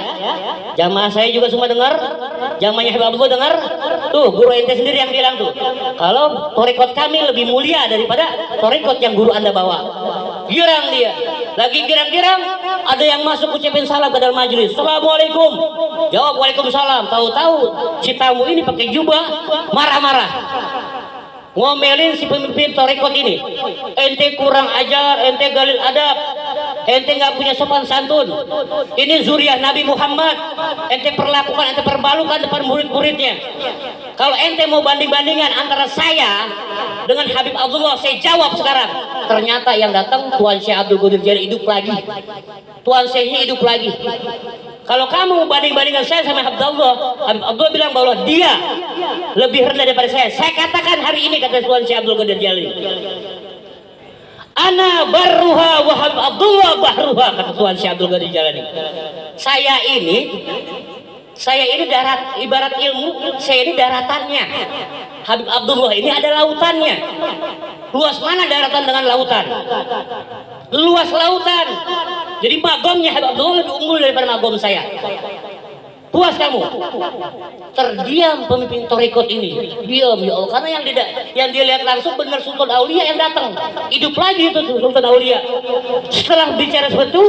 Jamaah saya juga semua dengar. Jamaahnya Habib Abdullah dengar. Tuh guru ente sendiri yang bilang tuh, kalau Thariqat kami lebih mulia daripada Thariqat yang guru anda bawa. Girang dia. Lagi girang-girang, ada yang masuk ucapin salam ke dalam majelis. Assalamualaikum. Jawab waalaikumsalam. Tahu-tahu si tamu ini pakai jubah, marah-marah. Ngomelin si pemimpin Thariqat ini, ente kurang ajar, ente galil adab, ente nggak punya sopan santun, ini zuriyah Nabi Muhammad, ente perlakukan, ente perbalukan depan murid-muridnya. Kalau ente mau banding-bandingan antara saya dengan Habib Abdullah, saya jawab sekarang, ternyata yang datang Tuan Syekh Abdul Qadir Jailani hidup lagi, Tuan Syekhnya hidup lagi. Kalau kamu banding-bandingkan saya sama Habib Abdullah bilang bahwa dia lebih rendah daripada saya. Saya katakan hari ini, kata Tuan Syekh Abdul Qadir Jailani, ana barruha wa Habib Abdullah bahruha, kata Tuan Syekh Abdul Qadir Jailani. Saya ini darat, ibarat ilmu, saya ini daratannya. Habib Abdullah ini ada lautannya. Luas mana daratan dengan lautan? Luas lautan. Jadi magomnya Habib Abdullah lebih unggul daripada magom saya. Puas kamu? Terdiam pemimpin Thariqat ini. Diam, ya Allah. Karena yang dia lihat langsung benar Sultan Aulia yang datang. Hidup lagi itu Sultan Aulia. Setelah bicara seperti itu,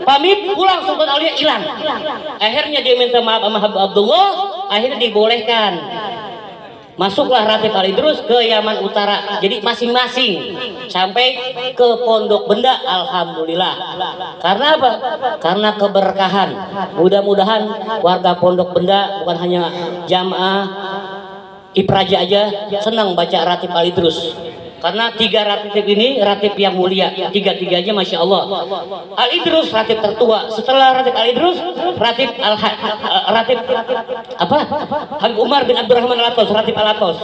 pamit pulang, Sultan Aulia hilang. Akhirnya dia minta maaf sama Habib Abdullah. Akhirnya dibolehkan. Masuklah Ratib Al-Idrus ke Yaman Utara. Jadi masing-masing sampai ke Pondok Benda. Alhamdulillah. Karena apa? Karena keberkahan. Mudah-mudahan warga Pondok Benda, bukan hanya jamaah Ipraja aja, senang baca Ratib Al-Idrus. Karena 3 ratib ini ratib yang mulia, 3-3-nya Masya Allah. Al-Idrus ratib tertua. Setelah ratib Al-Idrus, ratib apa? Habib Umar bin Abdurrahman Al-Atos, ratib Al-Atos.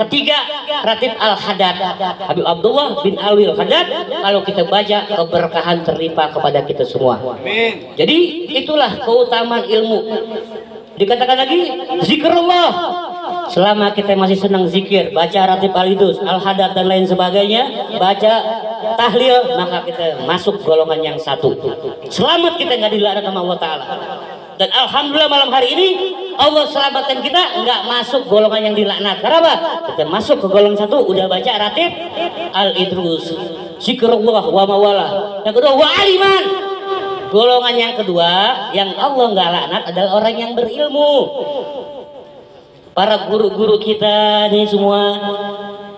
Ketiga, ratib Al-Haddad, Habib Abdullah bin Alwi Al-Haddad. Kalau kita baca, keberkahan terlimpah kepada kita semua. Amin. Jadi itulah keutamaan ilmu. Dikatakan lagi, zikrullah. Selama kita masih senang zikir, baca Ratib Al-Idrus, Al-Haddad dan lain sebagainya, baca tahlil, maka kita masuk golongan yang satu. Selamat, kita nggak dilaknat sama Allah Ta'ala. Dan Alhamdulillah malam hari ini Allah selamatkan kita nggak masuk golongan yang dilaknat. Kenapa? Kita masuk ke golongan satu, udah baca Ratib Al-Idrus, zikrullah wa mawala. Yang kedua, wa aliman. Golongan yang kedua yang Allah nggak laknat adalah orang yang berilmu. Para guru-guru kita nih semua,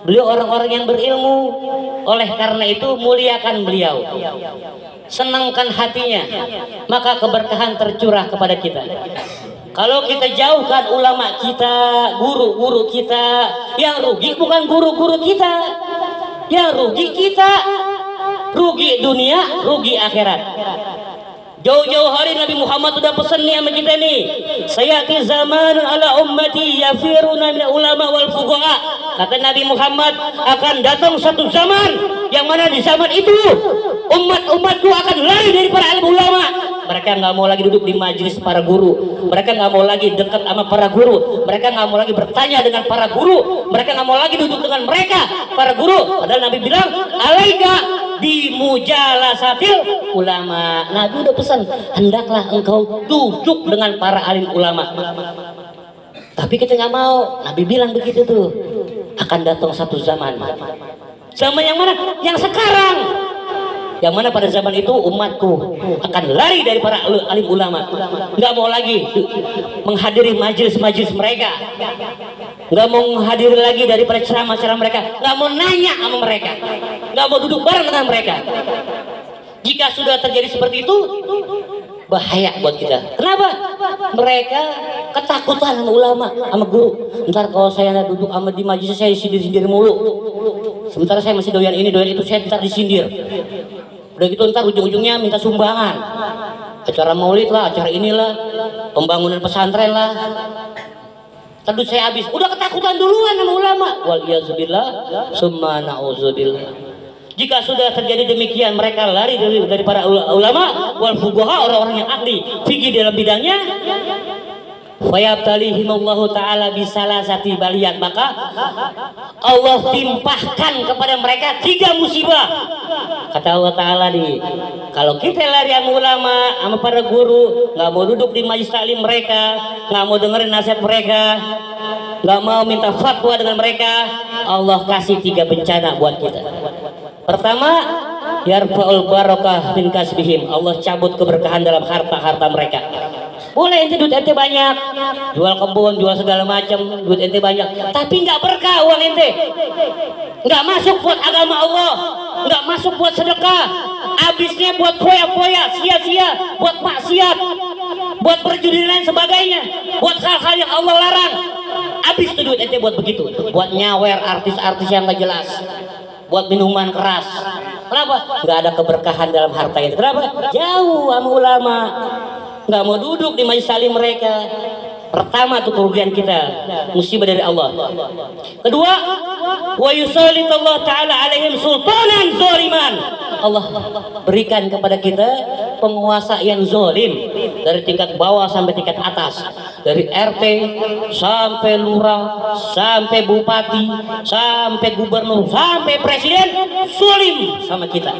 beliau orang-orang yang berilmu. Oleh karena itu muliakan beliau, senangkan hatinya, maka keberkahan tercurah kepada kita. Kalau kita jauhkan ulama kita, guru-guru kita, yang rugi bukan guru-guru kita, yang rugi kita, rugi dunia, rugi akhirat. Jauh-jauh hari Nabi Muhammad sudah pesan nih sama kita nih. Sayati zaman ala ummati yafiruna min ulama wal fuqaha. Kata Nabi Muhammad, akan datang satu zaman yang mana di zaman itu umat-umatku akan lari dari para alim ulama. Mereka nggak mau lagi duduk di majelis para guru. Mereka nggak mau lagi dekat sama para guru. Mereka nggak mau lagi bertanya dengan para guru. Mereka nggak mau lagi duduk dengan mereka para guru. Padahal Nabi bilang, alaika di mujalasatil ulama. Nabi udah pesan, hendaklah engkau duduk dengan para alim ulama. Tapi kita nggak mau. Nabi bilang begitu tuh. Akan datang satu zaman. Zaman yang mana? Yang sekarang. Yang mana pada zaman itu umatku akan lari dari para alim ulama. Nggak mau lagi menghadiri majelis-majelis mereka. Nggak mau menghadiri lagi daripada ceramah-ceramah mereka. Nggak mau nanya sama mereka. Nggak mau duduk bareng dengan mereka. Jika sudah terjadi seperti itu, bahaya buat kita. Kenapa? Mereka ketakutan sama ulama, sama guru. Ntar kalau saya duduk sama di majelis, saya sindir-sindir mulu. Sementara saya masih doyan ini, doyan itu, saya ntar disindir. Udah gitu ntar ujung-ujungnya minta sumbangan. Acara maulid lah, acara inilah, pembangunan pesantren lah. Tadi saya habis, udah ketakutan duluan sama ulama. Waliyazubillah, summa na'udzubillah. Jika sudah terjadi demikian, mereka lari dari para ulama wal fuqaha, orang-orang yang ahli fikih dalam bidangnya. Fayabtalihimullahu ta'ala bisalasati baliyat, maka Allah timpahkan kepada mereka 3 musibah. Kata Allah Ta'ala nih, kalau kita lari sama ulama, sama para guru, nggak mau duduk di majelis taklim mereka, nggak mau dengerin nasihat mereka, nggak mau minta fatwa dengan mereka, Allah kasih 3 bencana buat kita. Pertama, yarfa'ul barakah min kasbihim, Allah cabut keberkahan dalam harta-harta mereka. Boleh ente duit ente banyak, jual kebun, jual segala macam, duit ente banyak, tapi nggak berkah uang ente, nggak masuk buat agama Allah, nggak masuk buat sedekah, habisnya buat foya-foya, sia-sia, buat maksiat, buat berjudi dan lain sebagainya, buat hal-hal yang Allah larang. Habis tuh duit ente buat begitu, buat nyawer artis-artis yang nggak jelas, buat minuman keras. Kenapa? Nggak ada keberkahan dalam harta itu. Kenapa? Jauh sama ulama, nggak mau duduk di majelis taklim mereka. Pertama tuh kerugian kita, musibah dari Allah. Kedua, wa yusallitallahu ta'ala alaihim sultanan zaliman. Allah berikan kepada kita penguasa yang zalim, dari tingkat bawah sampai tingkat atas, dari RT sampai lurah, sampai bupati, sampai gubernur, sampai presiden, zalim sama kita.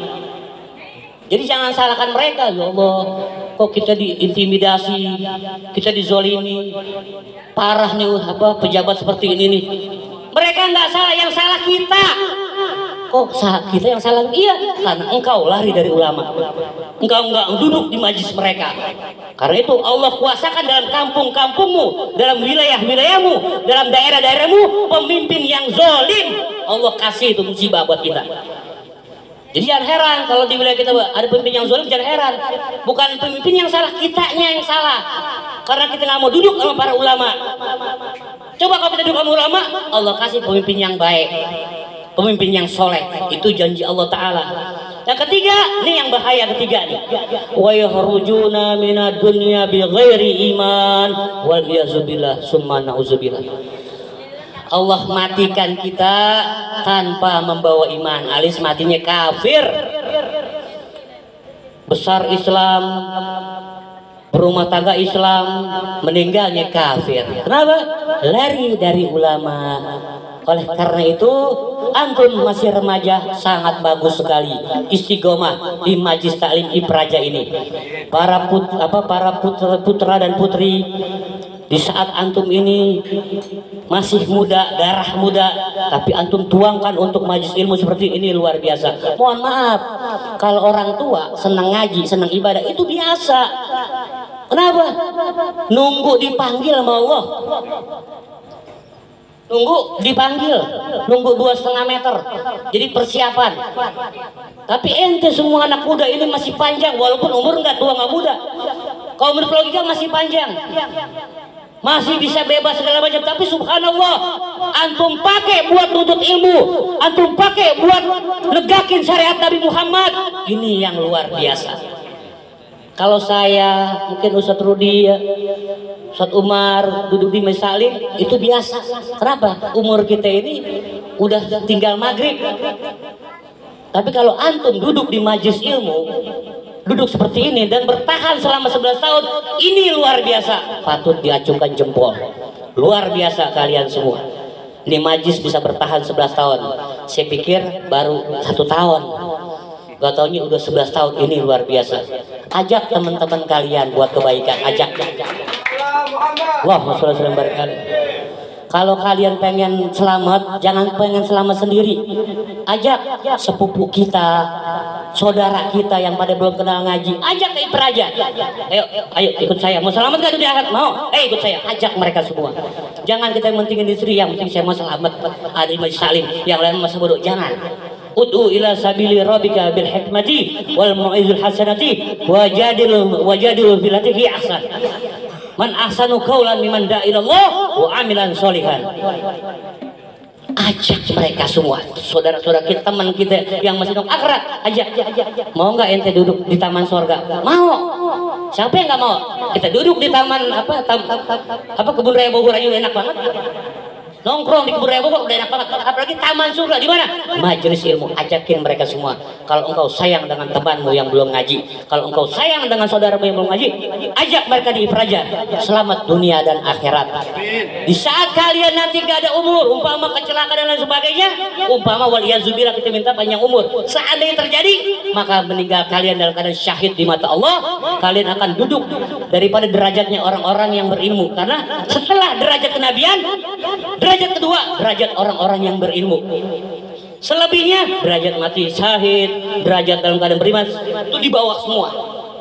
Jadi jangan salahkan mereka. Ya Allah, kok kita diintimidasi, kita dizolimi, parah nih pejabat seperti ini nih. Mereka nggak salah, yang salah kita. Kok kita yang salah? Iya, karena engkau lari dari ulama, engkau nggak duduk di majlis mereka. Karena itu Allah kuasakan dalam kampung-kampungmu, dalam wilayah-wilayahmu, dalam daerah-daerahmu pemimpin yang zolim. Allah kasih itu musibah buat kita. Jadi jangan heran kalau di wilayah kita ada pemimpin yang zalim, jangan heran. Bukan pemimpin yang salah, kitanya yang salah. Karena kita nggak mau duduk sama para ulama. Coba kalau kita duduk sama ulama, Allah kasih pemimpin yang baik, pemimpin yang soleh. Itu janji Allah Ta'ala. Yang ketiga, nih yang bahaya ketiga nih. Wa yakhrujuna minad dunya bighairi iman wal yazubillah summa na'udzubillah. Allah matikan kita tanpa membawa iman, alias matinya kafir. Besar Islam, berumah tangga Islam, meninggalnya kafir. Kenapa? Lari dari ulama. Oleh karena itu, antum masih remaja, sangat bagus sekali istiqomah di Majlis Taklim Ipraja ini. Para putra dan putri, di saat antum ini masih muda, darah muda, tapi antum tuangkan untuk majelis ilmu seperti ini, luar biasa. Mohon maaf, kalau orang tua senang ngaji, senang ibadah, itu biasa. Kenapa? Nunggu dipanggil sama Allah. Nunggu dipanggil, nunggu 2,5 meter. Jadi persiapan. Tapi ente semua anak muda ini masih panjang, walaupun umur nggak tua nggak muda. Kalau menurut logika masih panjang, masih bisa bebas segala macam. Tapi subhanallah, antum pakai buat nuntut ilmu, antum pakai buat negakin syariat Nabi Muhammad. Ini yang luar biasa. Kalau saya, mungkin Ustadz Rudi, ya, Ustadz Umar duduk di Majelis Taklim itu biasa. Kenapa? Umur kita ini udah tinggal maghrib. Tapi kalau antum duduk di majelis ilmu, duduk seperti ini dan bertahan selama 11 tahun, ini luar biasa. Patut diacungkan jempol. Luar biasa kalian semua. Ini majelis bisa bertahan 11 tahun. Saya pikir baru 1 tahun. Gak taunya udah 11 tahun, ini luar biasa. Ajak teman-teman kalian buat kebaikan, ajak. Allahumma sholli wa barik. Kalau kalian pengen selamat, jangan pengen selamat sendiri. Ajak sepupu kita, saudara kita yang pada belum kenal ngaji, ajak ke Ipraja. Ayo ikut saya. Mau selamat gak di akhirat? Mau? Ikut saya. Ajak mereka semua. Jangan kita mentingin diri, yang penting saya mau selamat. Ada di Majelis Taklim, yang lain masa bodoh. Jangan. Ud'u ila sabili rabbika bil hikmati wal mau'izil hasanati wajadilu billati hi ahsan. Man ahsanu qaulan mimman da'a ila Allah wa amilan sholihan. Ajak mereka semua, saudara-saudara kita, teman kita yang masih nong akhirat, ajak. Mau nggak ente duduk di taman surga? Mau. Siapa yang nggak mau? Kita duduk di taman kebun raya Bogor aja enak banget. Nongkrong di kebun raya Bogor udah enak banget, apalagi taman surga di mana? Majelis ilmu. Ajakin mereka semua. Kalau engkau sayang dengan temanmu yang belum ngaji, kalau engkau sayang dengan saudaramu yang belum ngaji, ajak mereka di Ipraja. Selamat dunia dan akhirat. Di saat kalian nanti gak ada umur, umpama kecelakaan dan lain sebagainya, umpama waliyazubillah kita minta panjang umur, seandainya terjadi, maka meninggal kalian dalam keadaan syahid di mata Allah, kalian akan duduk daripada derajatnya orang-orang yang berilmu. Karena setelah derajat kenabian, derajat kedua, derajat orang-orang yang berilmu. Selebihnya, derajat mati syahid, derajat dalam keadaan beriman, itu di bawah semua.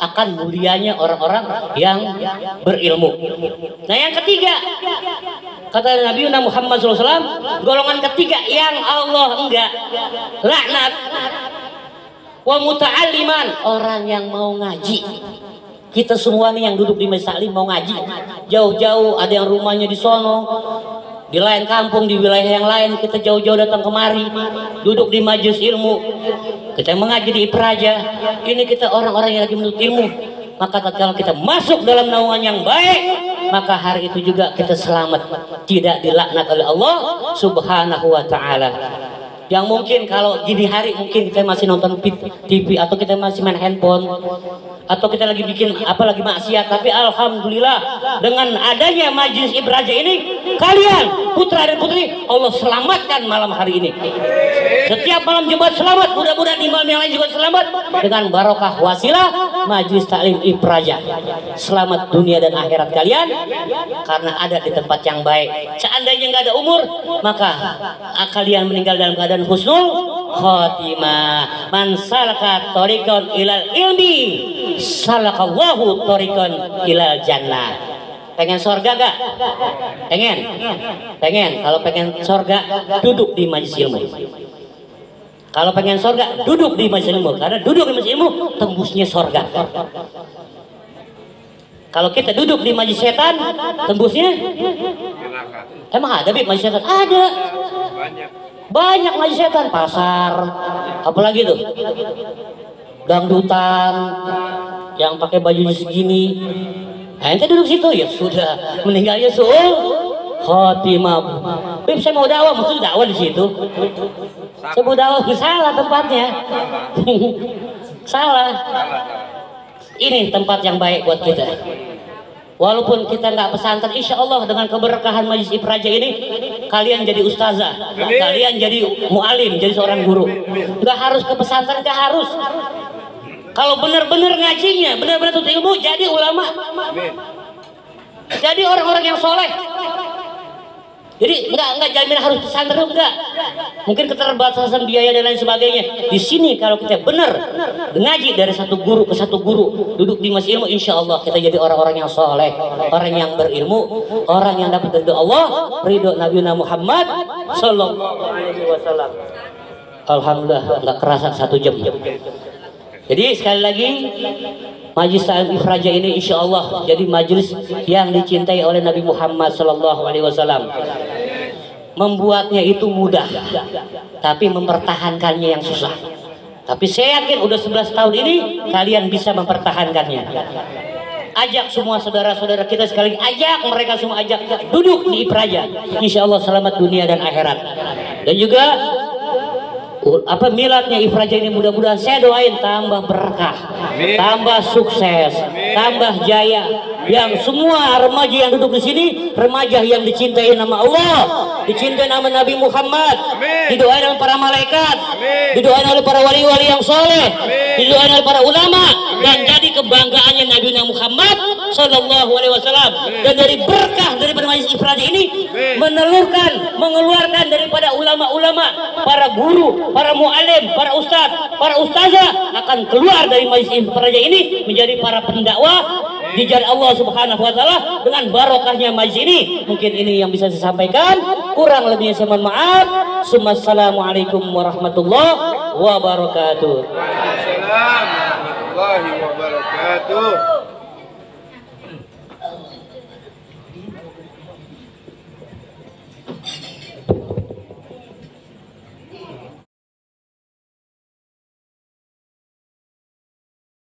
Akan mulianya orang-orang yang berilmu. Nah yang ketiga, kata Nabi Muhammad SAW, golongan ketiga yang Allah enggak laknat, wa muta'alliman, orang yang mau ngaji. Kita semua nih yang duduk di Majelis Taklim mau ngaji, jauh-jauh ada yang rumahnya di sono, di lain kampung, di wilayah yang lain, kita jauh-jauh datang kemari, duduk di majelis ilmu, kita mengaji di Ipraja. Ini kita orang-orang yang lagi menuntut ilmu. Maka tatkala kita masuk dalam naungan yang baik, maka hari itu juga kita selamat, tidak dilaknat oleh Allah Subhanahu wa Ta'ala. Yang mungkin kalau gini hari mungkin kita masih nonton TV atau kita masih main handphone atau kita lagi bikin lagi maksiat, tapi alhamdulillah dengan adanya majelis Ipraja ini, kalian putra dan putri Allah selamatkan malam hari ini. Setiap malam Jumat selamat, mudah-mudahan di malam yang lain juga selamat dengan barokah wasilah majelis Taklim Ipraja. Selamat dunia dan akhirat kalian karena ada di tempat yang baik. Seandainya nggak ada umur, maka kalian meninggal dalam keadaan husnul khotimah. Man salaka thoriqan ilal ilmi salakallahu thoriqan ilal jannah. Pengen sorga gak? Pengen. Kalau pengen sorga, duduk di majelis ilmu. Kalau pengen sorga, duduk di majelis ilmu. Karena duduk di majelis ilmu tembusnya sorga. Kalau kita duduk di majelis setan, tembusnya emang ada majelis setan? Ada. Banyak majelis setan, pasar, apalagi tuh dangdutan yang pakai baju segini. Nah, ente duduk situ ya sudah, meninggalnya khotimah. Bim, saya mau dakwah, maksud dakwah di situ. Saya mau dakwah, salah tempatnya. Salah. Ini tempat yang baik buat kita. Walaupun kita nggak pesantren, insya Allah dengan keberkahan majelis Ipraja ini, kalian jadi ustazah, kalian jadi mualim, jadi seorang guru. Nggak harus ke pesantren, nggak harus. Kalau benar-benar ngajinya, benar-benar tuntut ilmu, jadi ulama, jadi orang-orang yang soleh. Jadi nggak jamin harus pesantren, enggak. Mungkin keterbatasan biaya dan lain sebagainya. Di sini kalau kita benar ngaji dari satu guru ke satu guru, duduk di majelis ilmu, insya Allah kita jadi orang-orang yang soleh, orang yang berilmu, orang yang dapat ridho Allah, ridho Nabi Muhammad Sallallahu Alaihi Wasallam. Alhamdulillah nggak kerasa 1 jam. Jadi sekali lagi majelis Taklim Ipraja ini insya Allah jadi majelis yang dicintai oleh Nabi Muhammad Sallallahu Alaihi Wasallam. Membuatnya itu mudah, tapi mempertahankannya yang susah. Tapi saya yakin udah 11 tahun ini kalian bisa mempertahankannya. Ajak semua saudara-saudara kita sekali, ajak mereka semua, ajak duduk di Ipraja. Insya Allah selamat dunia dan akhirat. Dan juga miladnya Ipraja ini mudah-mudahan saya doain tambah berkah, tambah sukses, tambah jaya. Yang semua remaja yang duduk di sini remaja yang dicintai nama Allah, dicintai nama Nabi Muhammad, didoain oleh para malaikat, didoain oleh para wali-wali yang soleh, didoain oleh para ulama, dan jadi kebanggaannya Nabi Muhammad Sallallahu Alaihi Wasallam. Dan dari berkah daripada majelis Ipraja ini mengeluarkan daripada ulama-ulama, para guru, para mualim, para ustadz, para ustazah akan keluar dari majelis Ipraja ini menjadi para pendakwah di jalan Allah Subhanahu wa taala dengan barokahnya majlis ini. Mungkin ini yang bisa saya sampaikan, kurang lebihnya saya mohon maaf. Assalamualaikum warahmatullahi wabarakatuh. Waalaikumsalam warahmatullahi wabarakatuh.